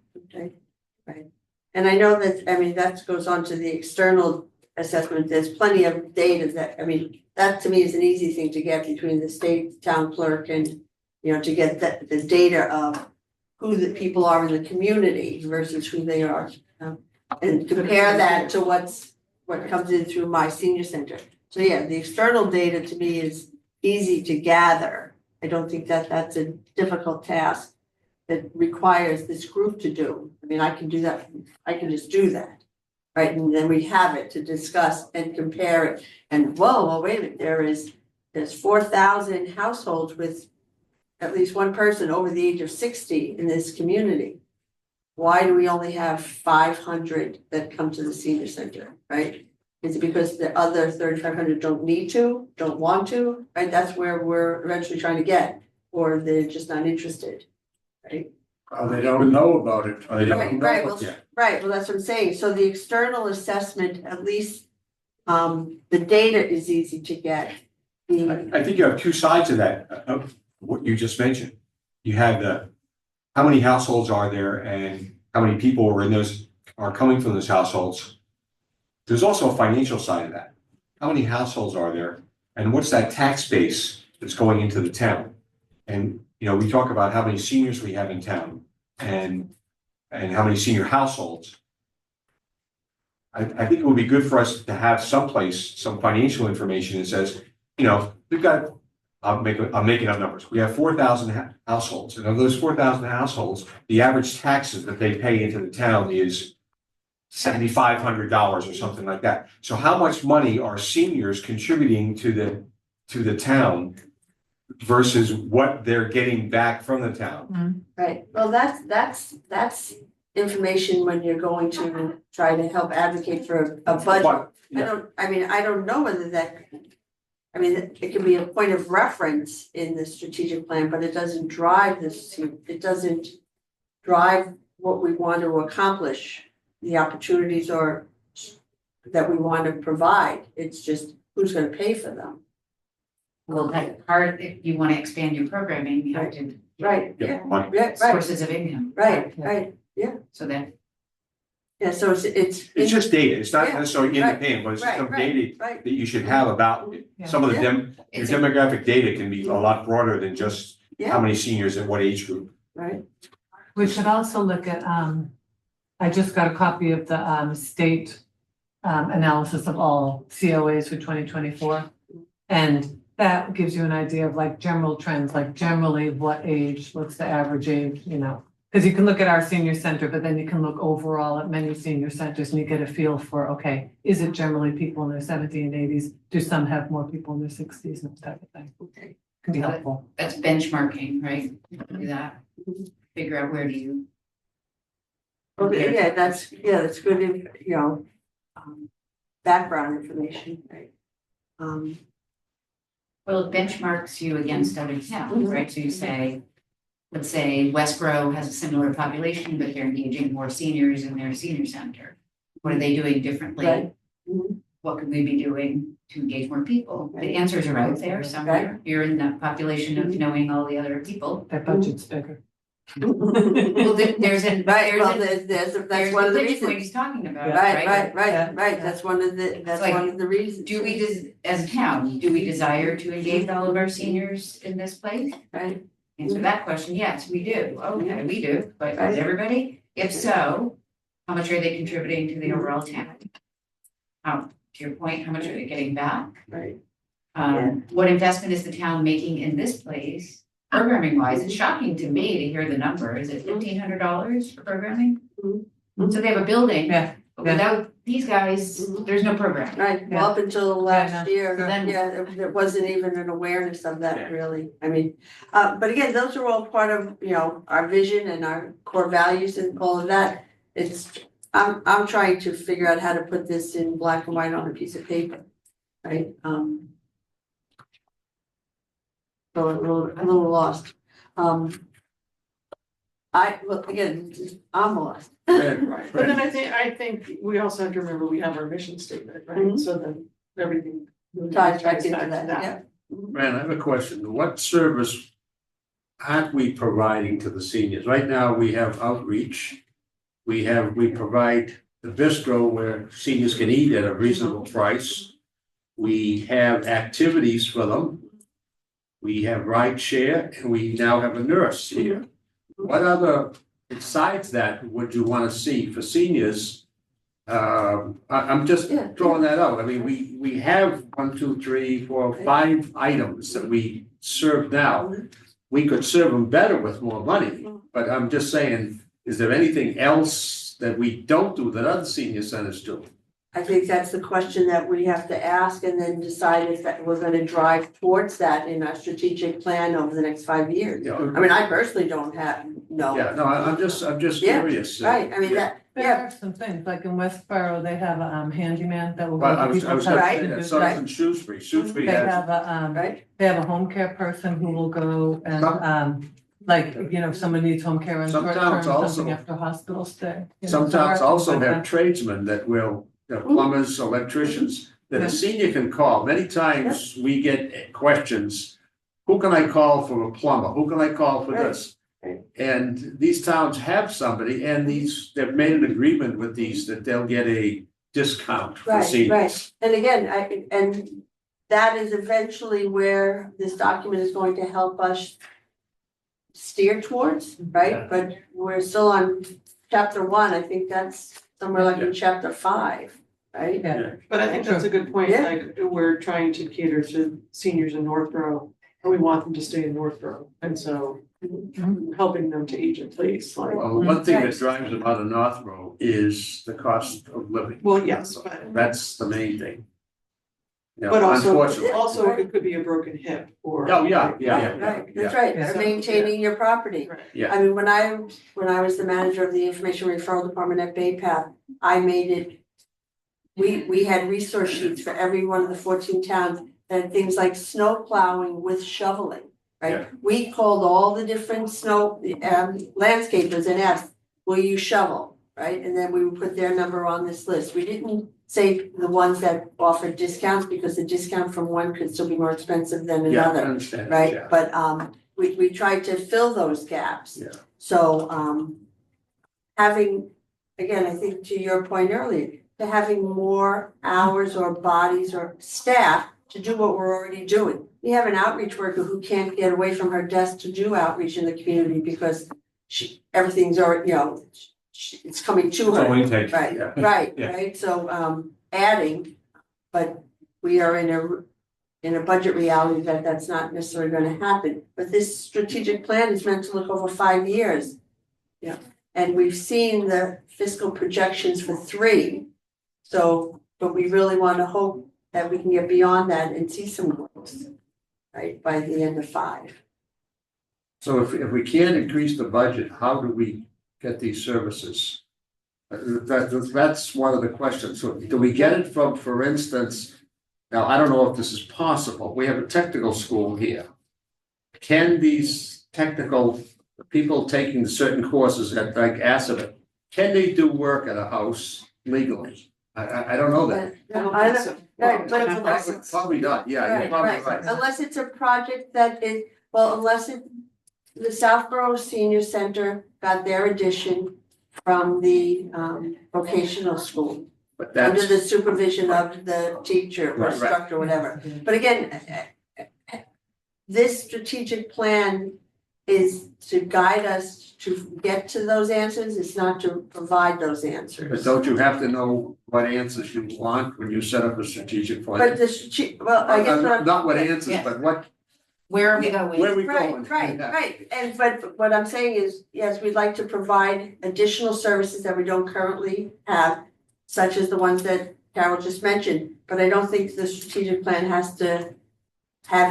right. And I know that, I mean, that goes on to the external assessment, there's plenty of data that, I mean, that to me is an easy thing to get between the state town clerk and, you know, to get the data of who the people are in the community versus who they are. And compare that to what comes in through my senior center. So yeah, the external data to me is easy to gather. I don't think that that's a difficult task that requires this group to do. I mean, I can do that, I can just do that. Right, and then we have it to discuss and compare it. And whoa, well, wait a minute, there's 4,000 households with at least one person over the age of 60 in this community. Why do we only have 500 that come to the senior center, right? Is it because the other 3,500 don't need to, don't want to, right? That's where we're eventually trying to get, or they're just not interested, right? They don't know about it. Oh, they don't. Right, well, Yeah. right, well, that's what I'm saying, so the external assessment, at least, the data is easy to get. I think you have two sides of that, of what you just mentioned. You have how many households are there and how many people are coming from those households. There's also a financial side of that. How many households are there and what's that tax base that's going into the town? And, you know, we talk about how many seniors we have in town and how many senior households. I think it would be good for us to have someplace, some financial information that says, you know, we've got, I'm making up numbers. We have 4,000 households, and of those 4,000 households, the average taxes that they pay into the town is $7,500 or something like that. So how much money are seniors contributing to the town versus what they're getting back from the town? Right, well, that's information when you're going to try to help advocate for a budget. But, I don't know whether it can be a point of reference in the strategic plan, but it doesn't drive this, it doesn't drive what we want to accomplish, the opportunities or that we want to provide, it's just who's gonna pay for them. Well, that part, if you wanna expand your programming, you have to. Right, Yeah, yeah, money. yeah, right, Sources of income. right, So that, yeah, so it's. It's just data. It's not Yeah, necessarily right, independent, but it's just some right, data right, that you should have about Yeah. some of the Yeah. your It's a- demographic data can be a lot broader than just how yeah, many seniors at what age group. right, We should also look at, I just got a copy of the state analysis of all COAs for 2024. And that gives you an idea of like general trends, like generally what age, what's the average age, you know? Because you can look at our senior center, but then you can look overall at many senior centers and you get a feel for, okay, is it generally people in their 70s and 80s? Do some have more people in their 60s and that type of thing? Okay. Can be helpful. That's benchmarking, right? Do that, figure out where do you. Okay, yeah, that's good, background information, right? Well, it benchmarks you against other towns, right? So you say, let's say Westboro has a similar population, but they're engaging more seniors in their senior center. What are they doing differently? Right. Mhm. What could we be doing to engage more people? The answers are out there somewhere. You're in that population of knowing all the other people. Their budget's bigger. Well, there's a, Right, well, there's that's one of the pitch point reasons. he's talking about, right? Right, that's one of the, It's like, one of the reasons. Do we, as a town, do we desire to engage all of our seniors in this place? Right, Answer that question, yes, we do. Okay, we do, but Right. does everybody? If so, how much are they contributing to the overall town? To your point, how much are they getting back? right, What investment is the town making in this place? Programming wise, it's shocking to me to hear the number. Is it $1,500 for programming? Mhm. So they have a building, Yeah, but yeah. without these guys, Mhm. there's no program. right, well, up until last no. year, So then- there wasn't even an awareness of Yeah. that really, I mean. But again, those are all part of, our vision and our core values and all of that. I'm trying to figure out how to put this in black and white on a piece of paper, right? So a little lost. Again, I'm lost. Right, but then I think we also have to remember we have our mission statement, right? Mhm. So then everything. really Ties back into to that, yeah. Fran, I have a question. What service aren't we providing to the seniors? Right now, we have outreach. We provide the bistro where seniors can eat at a reasonable price. We have activities for them. We have ride share and we now have a nurse here. What other, besides that, would you want to see for seniors? I'm just Yeah. throwing that out. I mean, we have 1, 2, 3, 4, 5 items that we serve now. We could serve them better with more money, but I'm just saying, is there anything else that we don't do that other senior centers do? I think that's the question that we have to ask and then decide if that we're gonna drive towards that in our strategic plan over the next 5 years. You know, I mean, I personally don't know. yeah, no, I'm just Yeah, curious. Right, I mean, that, There yeah, are some things, like in Westboro, they have a handyman that will But go I to was people's gonna Right, houses say and that, do so that. does in Shrewsbury. Shrewsbury They has, have a, right, they have a home care person who will go and, like, if someone needs home care in Some short term, towns also- something after hospital stay. some so there are towns things also like have that. tradesmen that will, plumbers, electricians, that Yeah. a senior can call. Many times we get questions, who can I call for a plumber? Who can I call for this? Right. And these towns have somebody and they've made an agreement with these that they'll get a discount for Right, seniors. right. And again, and that is eventually where this document is going to help us steer towards, right? Yeah. But we're still on chapter 1, I think that's somewhere like in chapter 5, right? Yeah, But I think that's a good point, Yeah. like, we're trying to cater to seniors in Northborough, and we want them to stay in Northborough, and so helping them to age in place, like, Well, one thing that Right. drives them out of Northborough is the cost of living. well, yes, but That's the main thing. You know, but unfortunately. also it could be a broken hip or. Oh, yeah, yeah. Right, that's right, Yeah. or maintaining your property. Right. Yeah. I mean, when I was the manager of the information referral department at Bay Path, I made it. We had resource sheets for every one of the 14 towns, and things like snow plowing with shoveling, Yeah. right? We called all the different snow landscapers and asked, will you shovel, right? And then we would put their number on this list. We didn't say the ones that offered discounts, because the discount from one could still be more expensive than Yeah, I another. understand, Right, yeah. but we tried to fill those gaps. Yeah. So having, again, I think to your point earlier, to having more hours or bodies or staff to do what we're already doing. We have an outreach worker who can't get away from her desk to do outreach in the community because everything's already, it's coming to It's her. all intake. Right, Yeah. right, Yeah. right, so adding, but we are in in a budget reality that that's not necessarily gonna happen, but this strategic plan is meant to look over 5 years. Yeah. And we've seen the fiscal projections for 3, so, but we really wanna hope that we can get beyond that and see some growth, right, by the end of 5. So if we can't increase the budget, how do we get these services? That's one of the questions. So do we get it from, for instance, now I don't know if this is possible. We have a technical school here. Can these technical people taking certain courses at like Assabet, can they do work at a house legally? I don't know that. I don't, right, but it's Probably not, yeah, you're right, probably right, right. unless it's a project that is, well, unless it, the Southborough Senior Center got their addition from the vocational school, But under that's, the supervision of the teacher or Right, right. instructor, whatever. But again, this strategic plan is to guide us to get to those answers, it's not to provide those but answers. don't you have to know what answers you want when you set up a strategic plan? But the, well, I guess what I'm. Not what answers, Yes. but what, Where are we going? where are we going? Right, Yeah. right, and but what I'm saying is, yes, we'd like to provide additional services that we don't currently have, such as the ones that Carol just mentioned, but I don't think the strategic plan has to have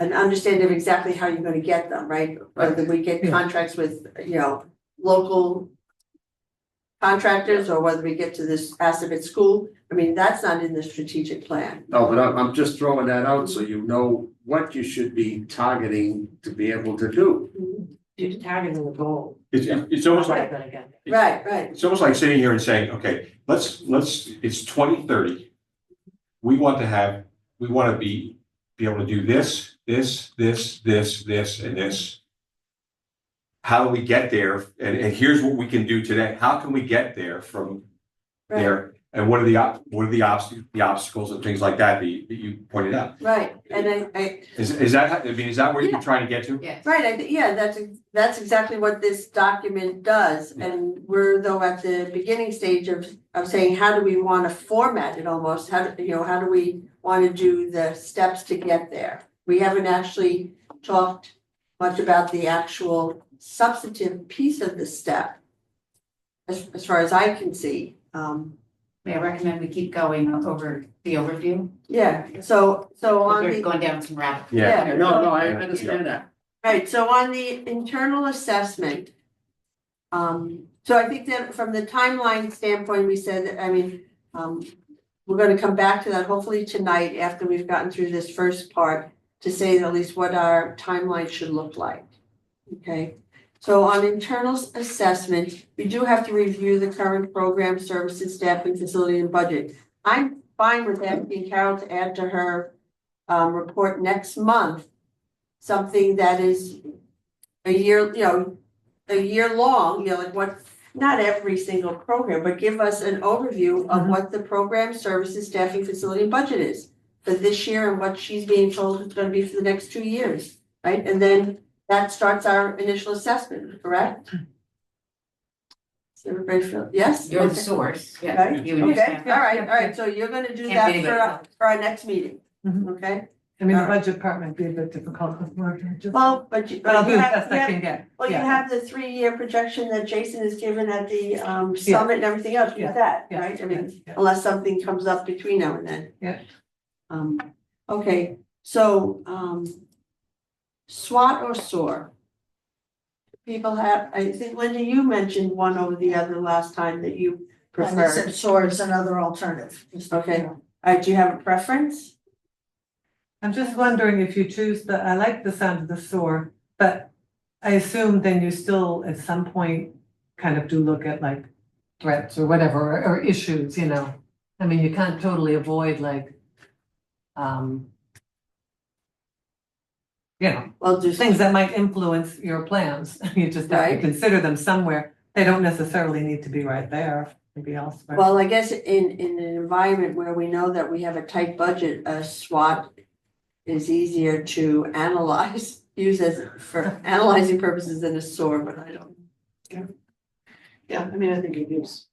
an understanding of exactly how you're gonna get them, right? Whether we get Yeah. contracts with, you know, local contractors, or whether we get to this Assabet school, I mean, that's not in the strategic plan. No, but I'm just throwing that out so you know what you should be targeting to be able to do. You're targeting the goal. It's almost like, Then again. Right, right, it's almost like sitting here and saying, okay, let's, it's 2030. We want to be able to do this, and this. How do we get there? And here's what we can do today. How can we get there from right, there? And what are the obstacles and things like that that you pointed out? right, and I, Is that, I mean, is that where you're trying to get to? Yes. right, I think, yeah, that's exactly what this document does, and we're though at the beginning stage of saying, how do we wanna format it almost, how do, you know, how do we wanna do the steps to get there? We haven't actually talked much about the actual substantive piece of the step, as far as I can see, May I recommend we keep going over the overview? yeah, so on We're the. going down some rabbit. Yeah. No, I understand that. Right, so on the internal assessment. So I think that from the timeline standpoint, we said that, I mean, we're gonna come back to that hopefully tonight after we've gotten through this first part. To say at least what our timeline should look like, okay? So on internal assessment, we do have to review the current program, services, staffing, facility and budget. I'm fine with asking Carol to add to her report next month. Something that is a year, you know, a year long, you know, like what, not every single program, but give us an overview of what the program, services, staffing, facility and budget is for this year and what she's being told it's gonna be for the next 2 years, right? And then that starts our initial assessment, correct? Does everybody feel, yes? You're the Okay. source, yeah. Right, You and your okay, staff. all right, so you're gonna do Can't that be for anybody our next meeting, Mhm. okay? I mean, the All right. budget part might be a bit difficult with margin. Well, but you. But I'll do you the have- best you I have- can get. Well, you Yeah. have the 3-year projection that Jason has given at the summit and everything else Yeah. with that, Yeah. right? I mean, Yeah. unless something comes up between now and then. Yeah. Okay, so SWAT or SOAR? People have, I think Linda, you mentioned one over the other last time that you And prefer. it's a swords another alternative. just, you Okay. know. Do you have a preference? I'm just wondering if you choose I like the sound of the SOAR, but I assume then you still at some point kind of do look at like threats or whatever, or issues, you know? I mean, you can't totally avoid like, you know, Well, do things that might influence your plans. You just have to Right. consider them somewhere. They don't necessarily need to be right there, maybe elsewhere. Well, I guess in an environment where we know that we have a tight budget, a SWOT is easier to analyze, use as for analyzing purposes than a SOAR, but I don't. Yeah, I mean, I think it gives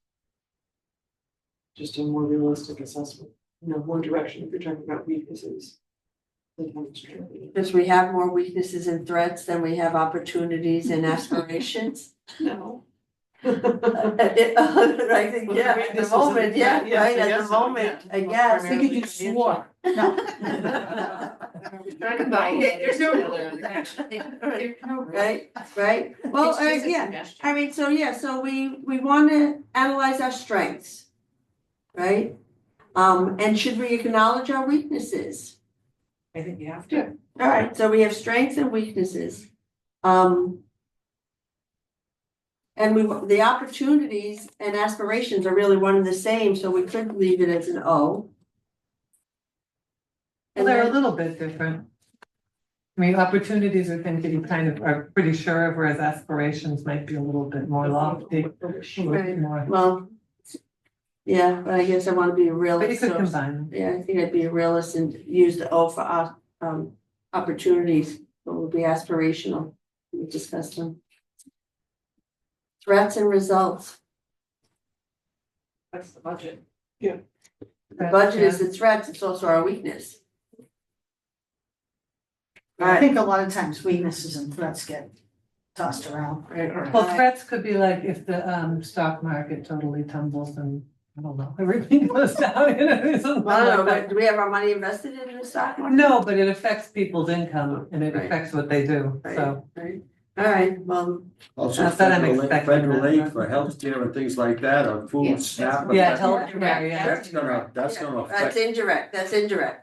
just a more realistic assessment. one direction if you're talking about weaknesses. Sometimes strength. Because we have more weaknesses and threats than we have opportunities and aspirations. No. I think, yeah, at the moment, yeah, Yes, right, I at guess the so, moment, yeah. I guess. I think you swore. No. Trying to buy it, there's no real action. There's no real- Right, right, well, It's just a yeah, suggestion. I mean, so, yeah, so we wanna analyze our strengths. Right? And should we acknowledge our weaknesses? I think you have to. All right, so we have strengths and weaknesses. And the opportunities and aspirations are really one and the same, so we could leave it as an O. Well, And they're a then, little bit different. I mean, opportunities are things that you kind of are pretty sure of, whereas aspirations might be a little bit more lofty. a little bit more. well, yeah, but I guess I wanna be a But you realist, could so, combine them. yeah, I think I'd be a realist and use the O for opportunities, but will be aspirational. We discussed them. Threats and results. That's the budget. The budget is the threats, it's also our weakness. I think a lot of times weaknesses and threats get tossed around. Well, threats could be like if the stock market totally tumbles and, I don't know, everything goes down, you know, something I don't know, like but that. do we have our money invested in the stock market? No, but it affects people's income and it Right. affects what they do, so. Right, all right, well, Also, Not that I'm federal expecting that. aid for healthcare and things like that, or food, Yes, SNAP. that's Yeah, right. healthcare, yeah. That's gonna that's affect, indirect,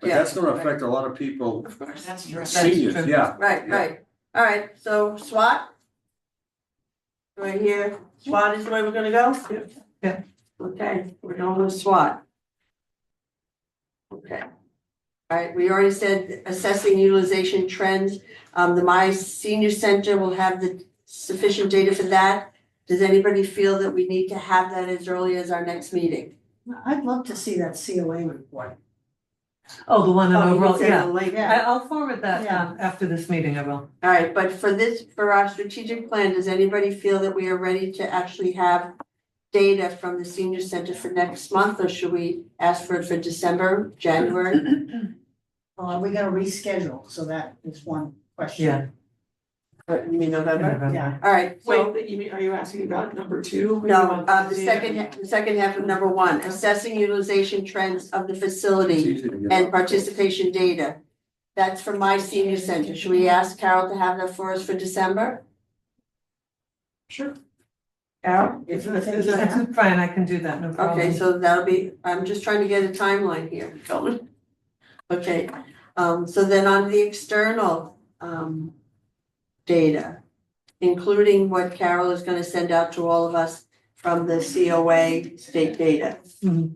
but yeah. that's gonna affect a lot of people, Of course, That's true. That's seniors, true. yeah. right, Yeah. right, all right, so SWAT. Right here, SWAT is the way we're gonna go? Yeah. Okay, we're going with SWAT. Okay. All right, we already said assessing utilization trends, the My Senior Center will have the sufficient data for that. Does anybody feel that we need to have that as early as our next meeting? I'd love to see that COA report. Oh, the one in Oh, you can overall, send a yeah. link. I'll forward that Yeah. after this meeting, I will. All right, but for our strategic plan, does anybody feel that we are ready to actually have data from the senior center for next month, or should we ask for it for December, January? Well, are we gonna reschedule? So that is one question. Yeah. You mean November? Yeah. All right, so, Wait, you mean, are you asking about number two? no, the second half of number one, assessing utilization trends of the facility and participation data. That's for My Senior Center. Should we ask Carol to have that for us for December? Sure. Carol? If you think Is you that- can. Fine, I can do that, no problem. Okay, so that'll be, I'm just trying to get a timeline here, Colin. Okay, so then on the external, data, including what Carol is gonna send out to all of us from the COA state data. Mhm.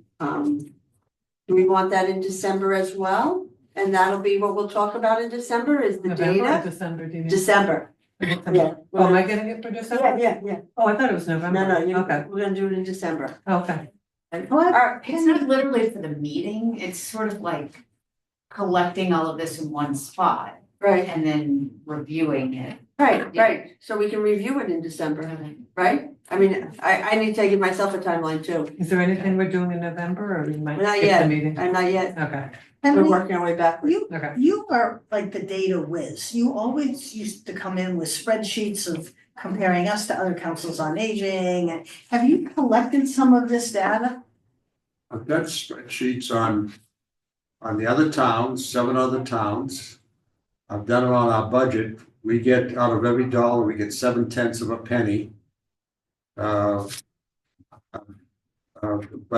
Do we want that in December as well? And that'll be what we'll talk about in December is the November or data? December, do you mean? December, yeah. Oh, am I getting it for December? Yeah. Oh, I thought it was November. No, no, Okay, we're gonna do it in December. okay. Alright, It's not literally for the meeting, it's sort of like collecting all of this in one spot right, and then reviewing it. right, so we can review it in December, right? I mean, I need to give myself a timeline too, Is there anything we're doing in November or we might Not skip yet. the meeting? I'm not yet, Okay, we're Henry, working our way backwards. okay. you are like the data whiz. You always used to come in with spreadsheets of comparing us to other councils on aging. Have you collected some of this data? I've got spreadsheets on the other towns, 7 other towns. I've done it on our budget. We get out of every dollar, we get 7/10 of a penny. But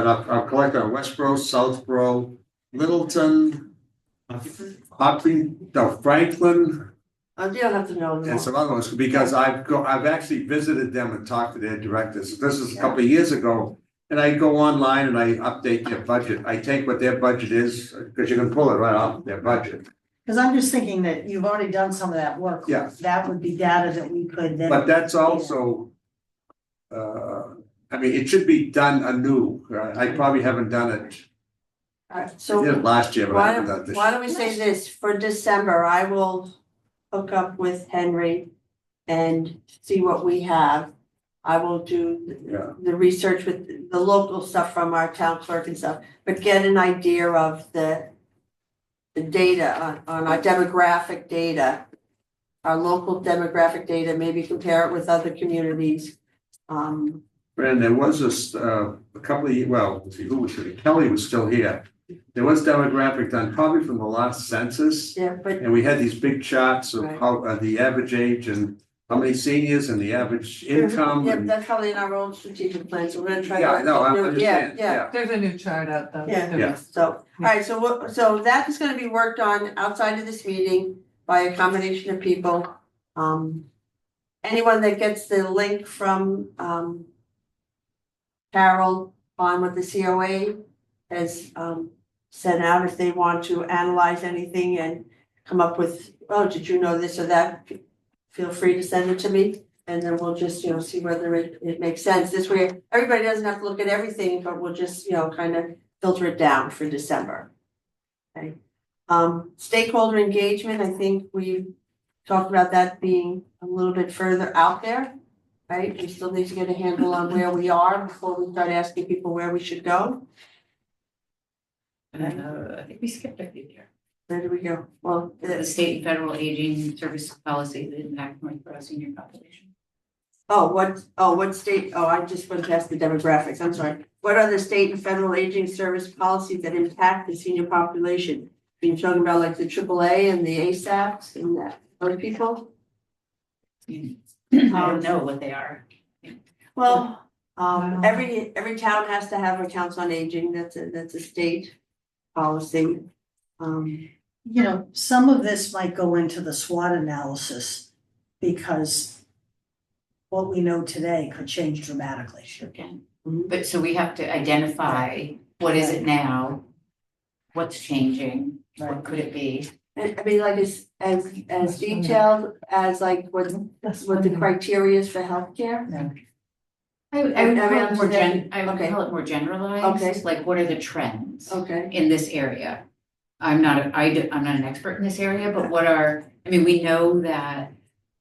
I've collected on Westboro, Southboro, Littleton, Franklin, You don't have to know them and all. some other ones, because I've actually visited them and talked to their directors. This is a couple of years ago. And I go online and I update their budget. I take what their budget is, because you can pull it right off their budget. Because I'm just thinking that you've already done some of that work. Yeah. That would be data that we could then. But that's also, I mean, it should be done anew. I probably haven't done it. Alright, I so did it last year, but I why haven't done don't, this. why don't we say this, for December, I will hook up with Henry and see what we have. I will do Yeah. the research with the local stuff from our town clerk and stuff, but get an idea of the data on our demographic data, our local demographic data, maybe compare it with other communities. And there was a couple of, well, let's see, who was it? Kelly was still here. There was demographic done probably from the last census. Yeah, but And we had these big charts of Right. how, the average age and how many seniors and the average income. yeah, and- that's probably in our own strategic plan, so we're gonna try. Yeah, I know, I Yeah, understand, yeah. yeah. There's a new chart out though. Yeah. There Yeah. is. So, all right, so that is gonna be worked on outside of this meeting by a combination of people. Anyone that gets the link from, Carol on what the COA has, sent out, if they want to analyze anything and come up with, oh, did you know this or that? Feel free to send it to me, and then we'll just, see whether it makes sense. This way, everybody doesn't have to look at everything, but we'll just, kind of filter it down for December. Okay, stakeholder engagement, I think we've talked about that being a little bit further out there, right? We still need to get a handle on where we are before we start asking people where we should go. I think we skipped a few here. Where do we go? Well, The state and federal aging service policy that impact Northborough senior population. what state, I just went past the demographics, I'm sorry. What are the state and federal aging service policies that impact the senior population? You're talking about like the AAA and the ASAPs and that, those people? I don't know what they are. Well, every town has to have a council on aging, that's a state policy. Some of this might go into the SWOT analysis because what we know today could change dramatically. Sure can. Mhm. But so we have to identify what is it now? What's changing? What could it be? I mean, like as detailed as like what the criteria is for healthcare? I would I mean, call it more today- I would okay. call it more generalized. Okay. Like, what are the trends Okay, in this area? I'm not an expert in this area, but we know that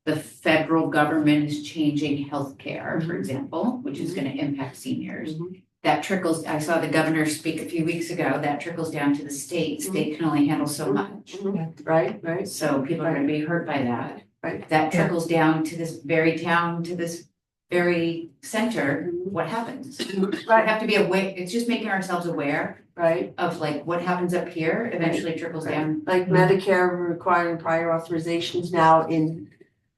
the federal government is changing healthcare, for example, which is gonna impact seniors. Mhm. That trickles, I saw the governor speak a few weeks ago, that trickles down to the states. They can only handle so much. right, So people are gonna be hurt by that. Right. That trickles down to this very town, to this very center, Mhm. what happens? I have to be aware, it's just making ourselves aware right? of like what happens up here eventually trickles down. Like Medicare requiring prior authorizations now in,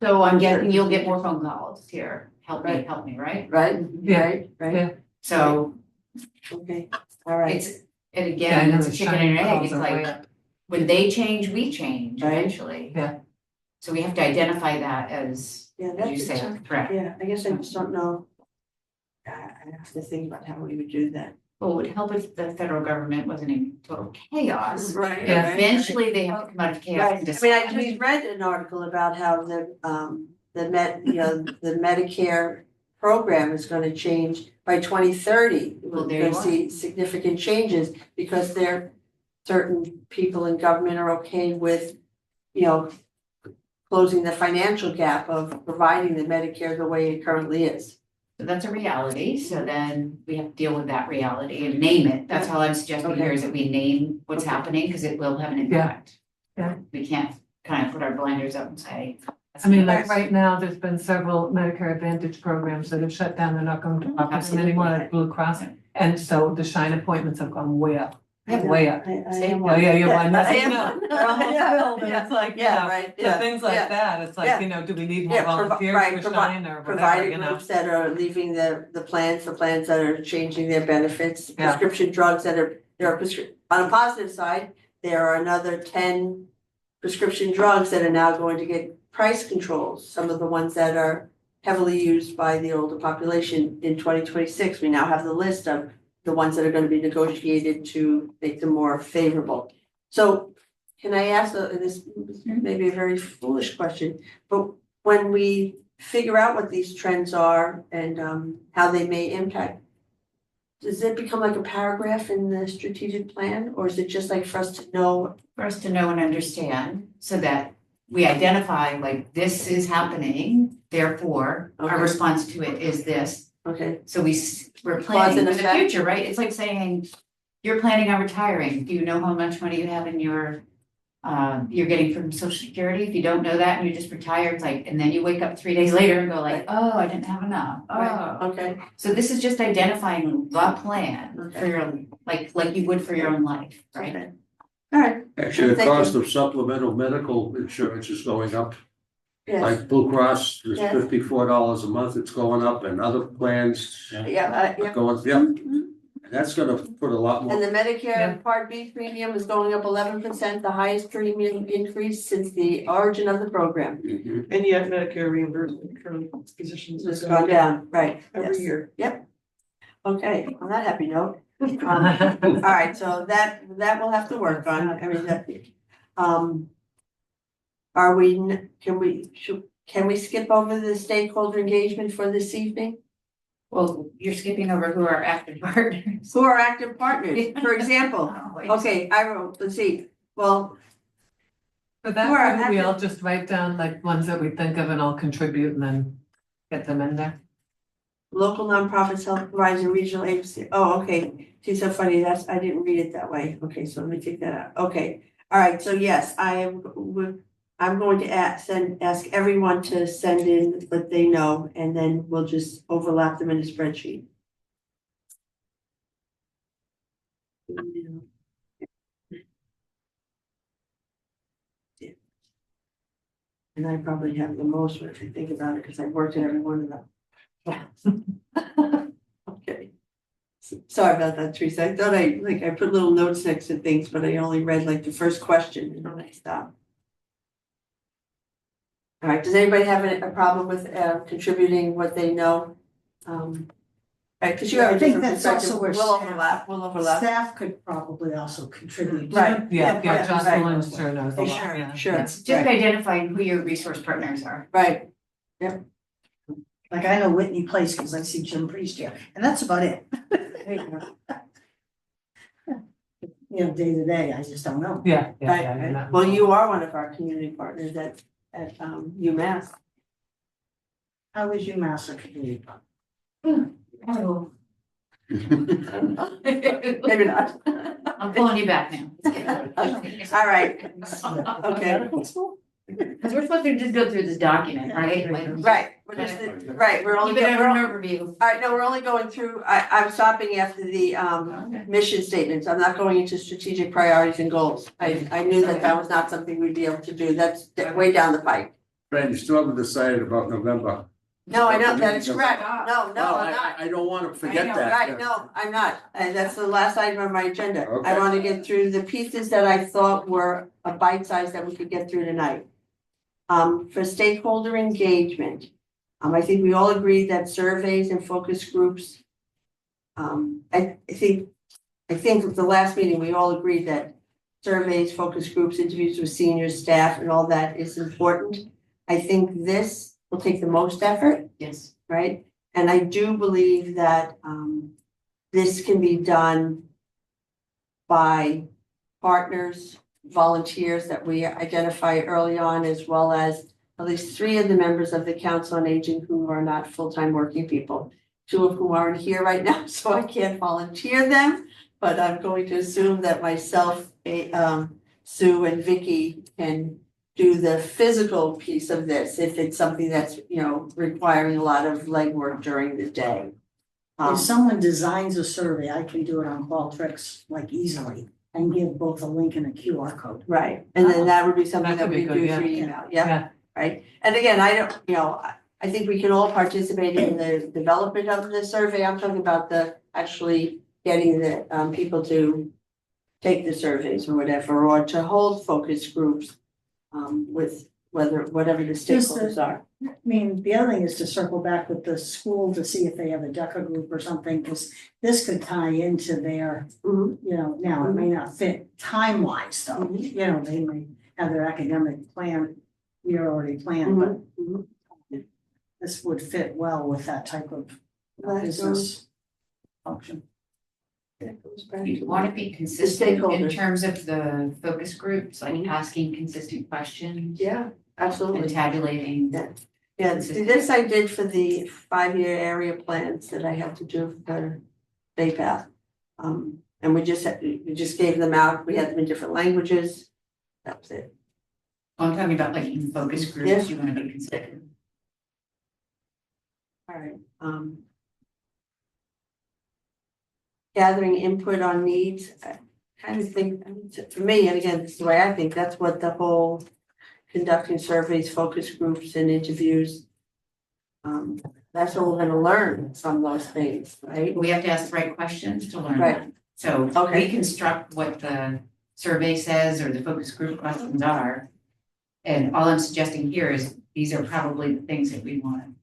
So I'm guessing you'll get more phone calls here, help Right. me, right? right? Yeah. Right, right, Yeah. So okay, all right. it's, and Yeah, I again, know it's a the chicken shining and egg, calls it's are way like, up. when they change, we change Right. eventually. Yeah. So we have to identify that as, Yeah, as you that's say, a threat. yeah, I guess I just don't know. I have to think about how we would do that. Well, it would help if the federal government wasn't in total chaos. Right. Yeah. Eventually, they have to come out of chaos. Right, and I mean, I decide. just read an article about how the Medicare program is gonna change by 2030. Well, We're there you gonna are. see significant changes because certain people in government are okay with, closing the financial gap of providing the Medicare the way it currently is. So that's a reality, so then we have to deal with that reality and name it. That's all I'm suggesting here is that we name what's Okay. happening, because it will have an Yeah. impact. Yeah. We can't kind of put our blinders up and say. I mean, like right now, there's been several Medicare Advantage programs that have shut down, they're not going to offer anymore, like Blue Cross. And so the Shine appointments have gone way up, way up. I am Same one. Oh, yeah, you're one, I that's, am no, one. they're almost Yeah, filled, and it's like, Yeah, right, so yeah, things yeah. like that, it's Yeah. like, do we need more Yeah, volunteers right, for Shine or whatever, Provider you know? groups that are leaving the plans that are changing their benefits, Yeah. prescription drugs there are on a positive side, there are another 10 prescription drugs that are now going to get price controls, some of the ones that are heavily used by the older population in 2026. We now have the list of the ones that are gonna be negotiated to make them more favorable. So can I ask, this may be a very foolish question, but when we figure out what these trends are and how they may impact, does it become like a paragraph in the strategic plan, or is it just like for us to know? For us to know and understand, so that we identify like this is happening. therefore, our Okay. response to it is this. Okay, So we're Cause planning and for the effect. future, right? It's like saying, you're planning on retiring. Do you know how much money you have in your, you're getting from Social Security? If you don't know that and you just retire, it's like, and then you wake up 3 days later and go like, oh, I didn't have enough. right, Oh. okay, So this is just identifying the plan for Okay. your, like you would for your own life, right? okay. All right, Actually, the Thank you. cost of supplemental medical insurance is going up. yes, Like Blue Cross is Yes. $54 a month, it's going up, and other plans yeah, are yeah. going, yep. Mhm. And that's gonna put a lot And more, the Medicare Yeah. Part B premium is going up 11%, the highest premium increase since the origin of the program. Mhm. And yet Medicare reimbursement for physicians It's is gone down, right, every yes. year. Okay, on that happy note. All right, so that we'll have to work on, I mean, that, are we, can we skip over the stakeholder engagement for this evening? Well, you're skipping over who are active partners. Who are active partners, for example? Oh, wait. Okay, I wrote, let's see, well, But Who are that, we all active- just write down like ones that we think of and all contribute and then get them in there. local nonprofits, health providers, and regional agency, oh, okay, see, so funny, I didn't read it that way, okay, so let me take that out, okay. All right, so yes, I'm going to ask everyone to send in what they know, and then we'll just overlap them in the spreadsheet. And I probably have the most, if you think about it, because I've worked in every one of them. Okay. Sorry about that, Teresa. I thought I put little notes next to things, but I only read like the first question and then I stopped. All right, does anybody have a problem with contributing what they know? Right, because you have I a think different that's also perspective. where We'll overlap. Staff could probably also contribute. Right. Yeah, Yeah, yeah, Jocelyn right. sure knows a lot, Sure, yeah. sure. It's just identifying who your resource partners are. Right, Like I know Whitney Place because I see Jim Priest here, and that's about it. there you go. You know, day to day, I just don't know. Yeah, yeah, Right, yeah, right. yeah. Well, you are one of our community partners at UMass. How is UMass a community? Oh. Maybe not. I'm pulling you back now. All right, okay, Because we're supposed to just go through this document, right? Like, right, we're only, keep it we're, under all an overview. right, no, we're only going through, I'm stopping after the mission statements, I'm not going into strategic priorities and goals. I knew that was not something we'd be able to do, that's way down the pike. Fran, you still haven't decided about November. No, I know, that is correct, no, Well, I'm not. I don't wanna forget that. Right, no, I'm not, and that's the last item on my agenda. I Okay. want to get through the pieces that I thought were a bite size that we could get through tonight. For stakeholder engagement, I think we all agree that surveys and focus groups. I think at the last meeting, we all agreed that surveys, focus groups, interviews with senior staff and all that is important. I think this will take the most effort, Yes. right? And I do believe that this can be done by partners, volunteers that we identify early on, as well as at least 3 of the members of the Council on Aging who are not full-time working people. 2 of whom aren't here right now, so I can't volunteer them, but I'm going to assume that myself, Sue and Vicky can do the physical piece of this if it's something that's, requiring a lot of legwork during the day. If someone designs a survey, I can do it on Qualtrics like easily and give both a link and a QR code. Right, and then that would be something That that could we be do good, yeah. through email, yeah, Yeah. right? And again, I don't, I think we can all participate in the development of the survey, I'm talking about the actually getting the people to take the surveys or whatever, or to hold focus groups with whatever the Just the- stakeholders are. I mean, the other thing is to circle back with the school to see if they have a DECA group or something, because this could tie into their, Mhm. now it may not fit time wise though. Mhm. They may have their academic plan, we are already planned, but Mhm. this would fit well with that type of Well, that business function. That goes back You to- want to be consistent in stakeholders. terms of the focus groups, like Mhm. asking consistent questions Yeah, and absolutely. tabulating. Yeah. Yeah, see, this I did for the 5-year area plans that I have to do for Bay Path. And we just gave them out, we had them in different languages, that was it. I'm talking about like in focus Yeah. groups, you wanna be considered. All right, gathering input on needs, I kind of think, for me, and again, this is the way I think, that's what the whole conducting surveys, focus groups and interviews. That's what we're gonna learn from those things, right? We have to ask the right questions to learn Right. that. So Okay. reconstruct what the survey says or the focus group questions are. And all I'm suggesting here is these are probably the things that we want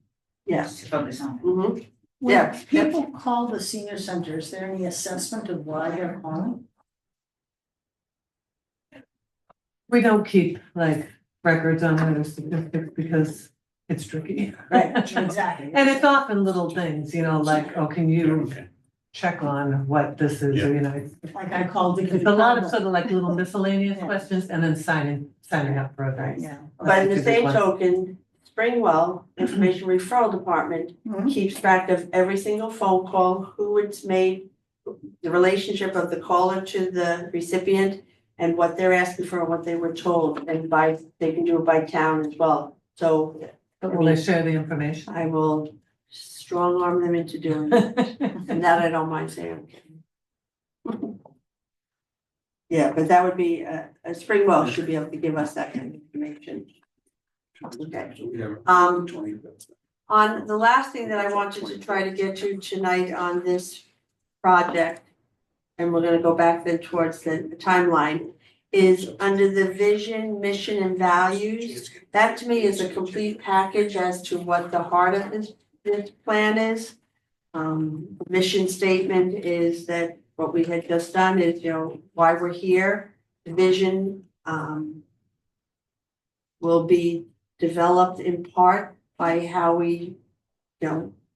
Yes. to focus on. Mm-hmm. When Yeah, yep. people call the senior center, is there any assessment of why they're calling? We don't keep like records on their certificates because it's tricky. Right, exactly. And it's often little things, like, oh, can you check on what this is, or, Like I called because. it's a lot of sort of like little miscellaneous Yeah. questions and then signing up for events. Yeah. But in the That's a good same one. token, Springwell Information Referral Department Mhm. keeps track of every single phone call, who it's made, the relationship of the caller to the recipient, and what they're asking for and what they were told, and they can do it by town as well. So But will they share the information? I will strong arm them into doing it, and that I don't mind saying. Yeah, but that would be, Springwell should be able to give us that kind of information. Okay. On the last thing that I wanted to try to get to tonight on this project, and we're gonna go back then towards the timeline, is under the vision, mission, and values. That to me is a complete package as to what the heart of this plan is. Mission statement is that what we had just done is, why we're here. The vision, will be developed in part by how we,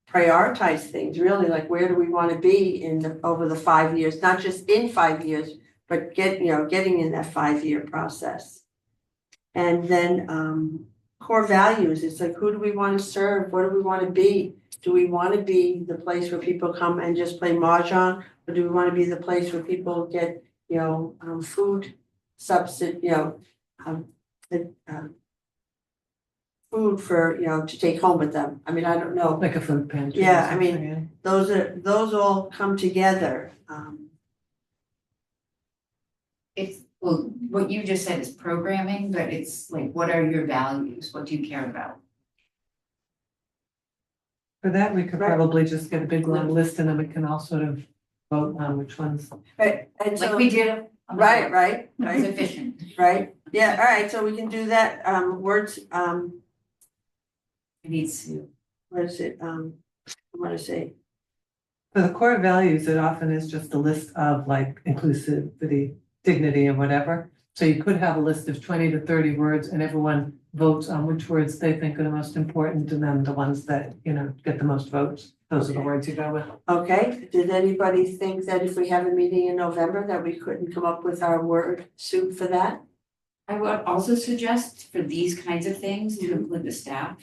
prioritize things, really, like where do we want to be over the 5 years, not just in 5 years, but getting in that 5-year process. And then core values, it's like, who do we want to serve? What do we want to be? Do we want to be the place where people come and just play mahjong? Or do we want to be the place where people get, food food for, to take home with them? I mean, I don't know. Like a food pantry. or Yeah, I something, mean, those all come together. It's, well, what you just said is programming, but it's like, what are your values? What do you care about? For that, we could Right. probably just get a big long list and then we can all sort of vote on which ones. Right, and Like so, we did. on the right, board. right, It's right, efficient. right. Yeah, all right, so we can do that. Words, It needs to. what is it? I want to say, For the core values, it often is just a list of like inclusivity, dignity and whatever. So you could have a list of 20 to 30 words and everyone votes on which words they think are the most important and then the ones that, get the most votes. Those are the Okay. words you go with. okay, did anybody think that if we have a meeting in November that we couldn't come up with our word soup for that? I would also suggest for these kinds of things Mm-hmm. to include the staff.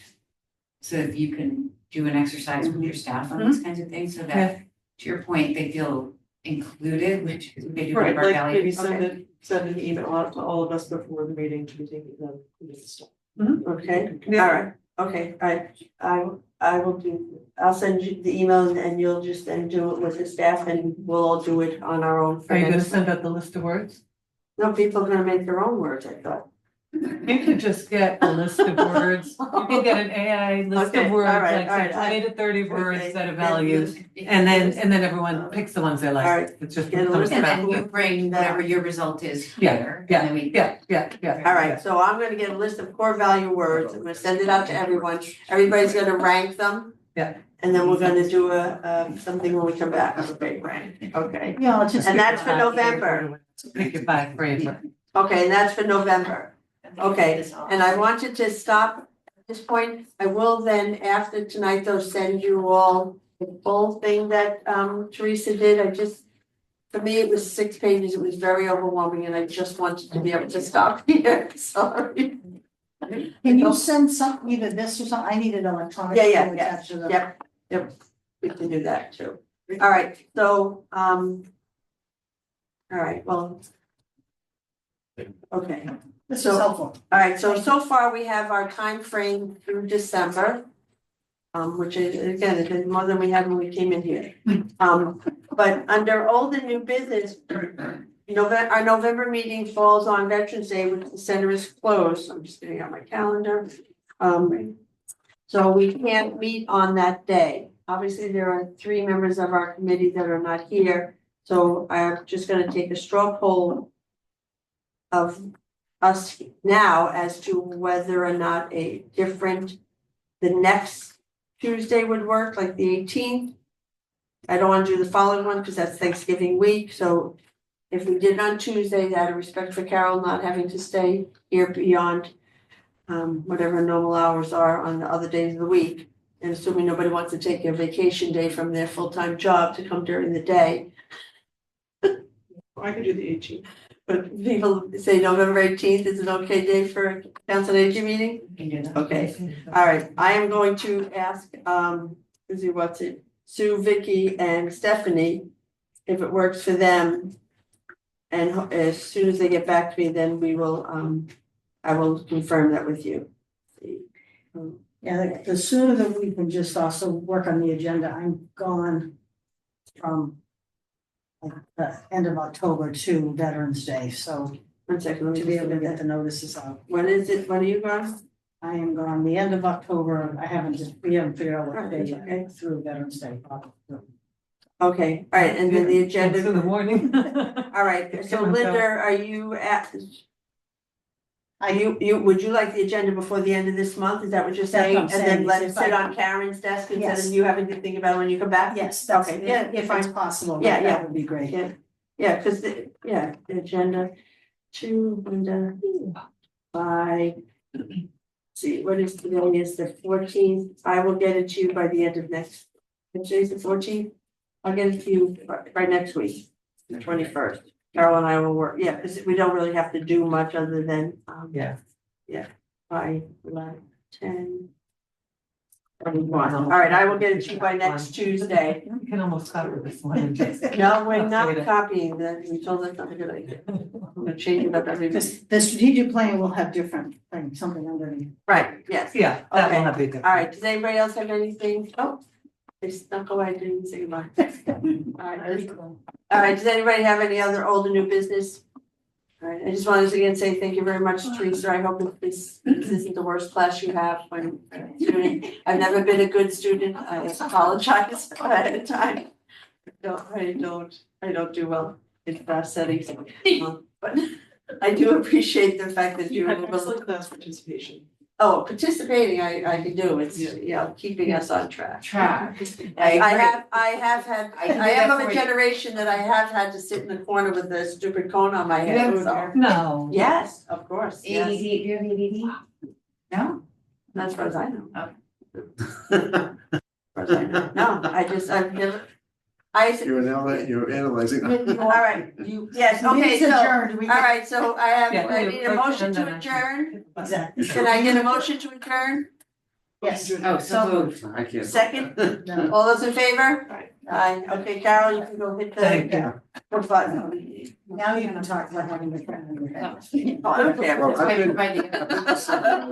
So that you can do an exercise with your staff on these kinds of things, so Mm-hmm. Yeah. that, to your point, they feel included, which is they do Right, have our like values. maybe send an email out to all of us before the meeting to be taking the stuff. Okay, Yeah. all right, okay, all right, I will do, I'll send you the email and you'll just then do it with the staff and we'll all do it on our own. for Are you gonna next- send out the list of words? No, people are gonna make their own words, I thought. You could just get a list of words. You can get an AI list Okay, of words, all right, like all say right, 20 to 30 words okay, that are then values. you- And then everyone picks the ones they All like. right. It's just. Get a becomes list of And about- then you bring whatever your result is Yeah, here, yeah, and then we. Yeah. All right, so I'm gonna get a list of core value words, I'm gonna send it out to everyone, everybody's gonna rank them. Yeah. And then we're gonna do something when we come back, okay, rank, okay, Yeah, I'll just. and that's for November, Pick your 5 favorite. okay, and that's for November. Okay, and I wanted to stop at this point, I will then, after tonight, though, send you all the full thing that Teresa did, for me, it was 6 pages, it was very overwhelming, and I just wanted to be able to stop here, sorry. Can you send some, either this or something, I need it electronic. Yeah, to attach to the- yep, we can do that too. All right, so, all right, well. Okay, This is So- helpful. all right, so far we have our time frame through December. Which is, again, it's more than we had when we came in here. But under old and new business, our November meeting falls on Veterans Day, which the center is closed. I'm just getting out my calendar. So we can't meet on that day. Obviously, there are 3 members of our committee that are not here. So I'm just gonna take a straw poll of us now as to whether or not the next Tuesday would work, like the 18th. I don't wanna do the following one because that's Thanksgiving week, so if we did it on Tuesday, out of respect for Carol not having to stay here beyond whatever normal hours are on the other days of the week, and assuming nobody wants to take a vacation day from their full-time job to come during the day. I could do the 18th. But people say November 18th is an okay day for a council aging meeting? Okay. All right, I am going to ask, Sue, Vicky, and Stephanie, if it works for them. And as soon as they get back to me, then we will, I will confirm that with you. Yeah, the sooner that we can just also work on the agenda, I'm gone from like the end of October to Veterans Day, so 1 second, let me to be just able to look get at the notices out. when is it, when are you gone? I am gone the end of October, we haven't figured out what Alright, day okay. yet, through Veterans Day. Okay, all right, and then the agenda. Through the morning. All right, so Come on, Linda, Phil. are you would you like the agenda before the end of this month? Is that what you're That's what saying? I'm And then saying, let it is sit if I- on Karen's desk instead Yes. of you having to think about it when you come back? Yes, that's, Okay, yeah, if fine. it's possible, Yeah, yeah. that would be great. Yeah, because the agenda to Linda by, see, what is today is the 14th. I will get it to you by the end of today's the 14th. I'll get it to you by next week, the 21st. Carol and I will work, yeah, because we don't really have to do much other than, by 11, 10. 21. All right, I will get it to you by next Tuesday. You can almost cut with this one. No, we're not copying that. We told that's not a good idea. I'm gonna change it up every minute. Because the strategic plan will have different things, something underneath. Right, yes. Yeah, that Okay. will not be good. All right, does anybody else have anything? Oh, they snuck away, didn't say goodbye. All right, does anybody have any other old or new business? All right, I just wanted to again say thank you very much, Teresa. I hope that this isn't the worst class you have when doing. I've never been a good student. I apologize ahead of time. I don't do well in class settings. But I do appreciate the fact that You you had were excellent class participation. Oh, participating, I can do, it's, keeping us on track. Track. I I have had, I can do I am that of for a you. generation that I have had to sit in the corner with a stupid cone on my head, Yeah. so. No. Yes, of course, ADD, yes, do you have ADD? No? that's far as I know. Oh. As far as I know, no, I've never, You're analyzing. all right, yes, okay, Meeting's so, all adjourned. We can- right, so I Yeah. need a motion to adjourn. Exactly. Can I get a motion to adjourn? Yes. Oh, so moved. I can't. Second, No. all those in favor? Aye. Aye, okay, Carol, you can go hit Thank the, you. what button? Now you're gonna talk about having the friend in your head. Oh, I don't care. Well, I've been- Right, right. I've been to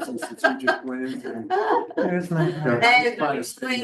some strategic plans and- There's my. Yeah. Hey, Trying to stay please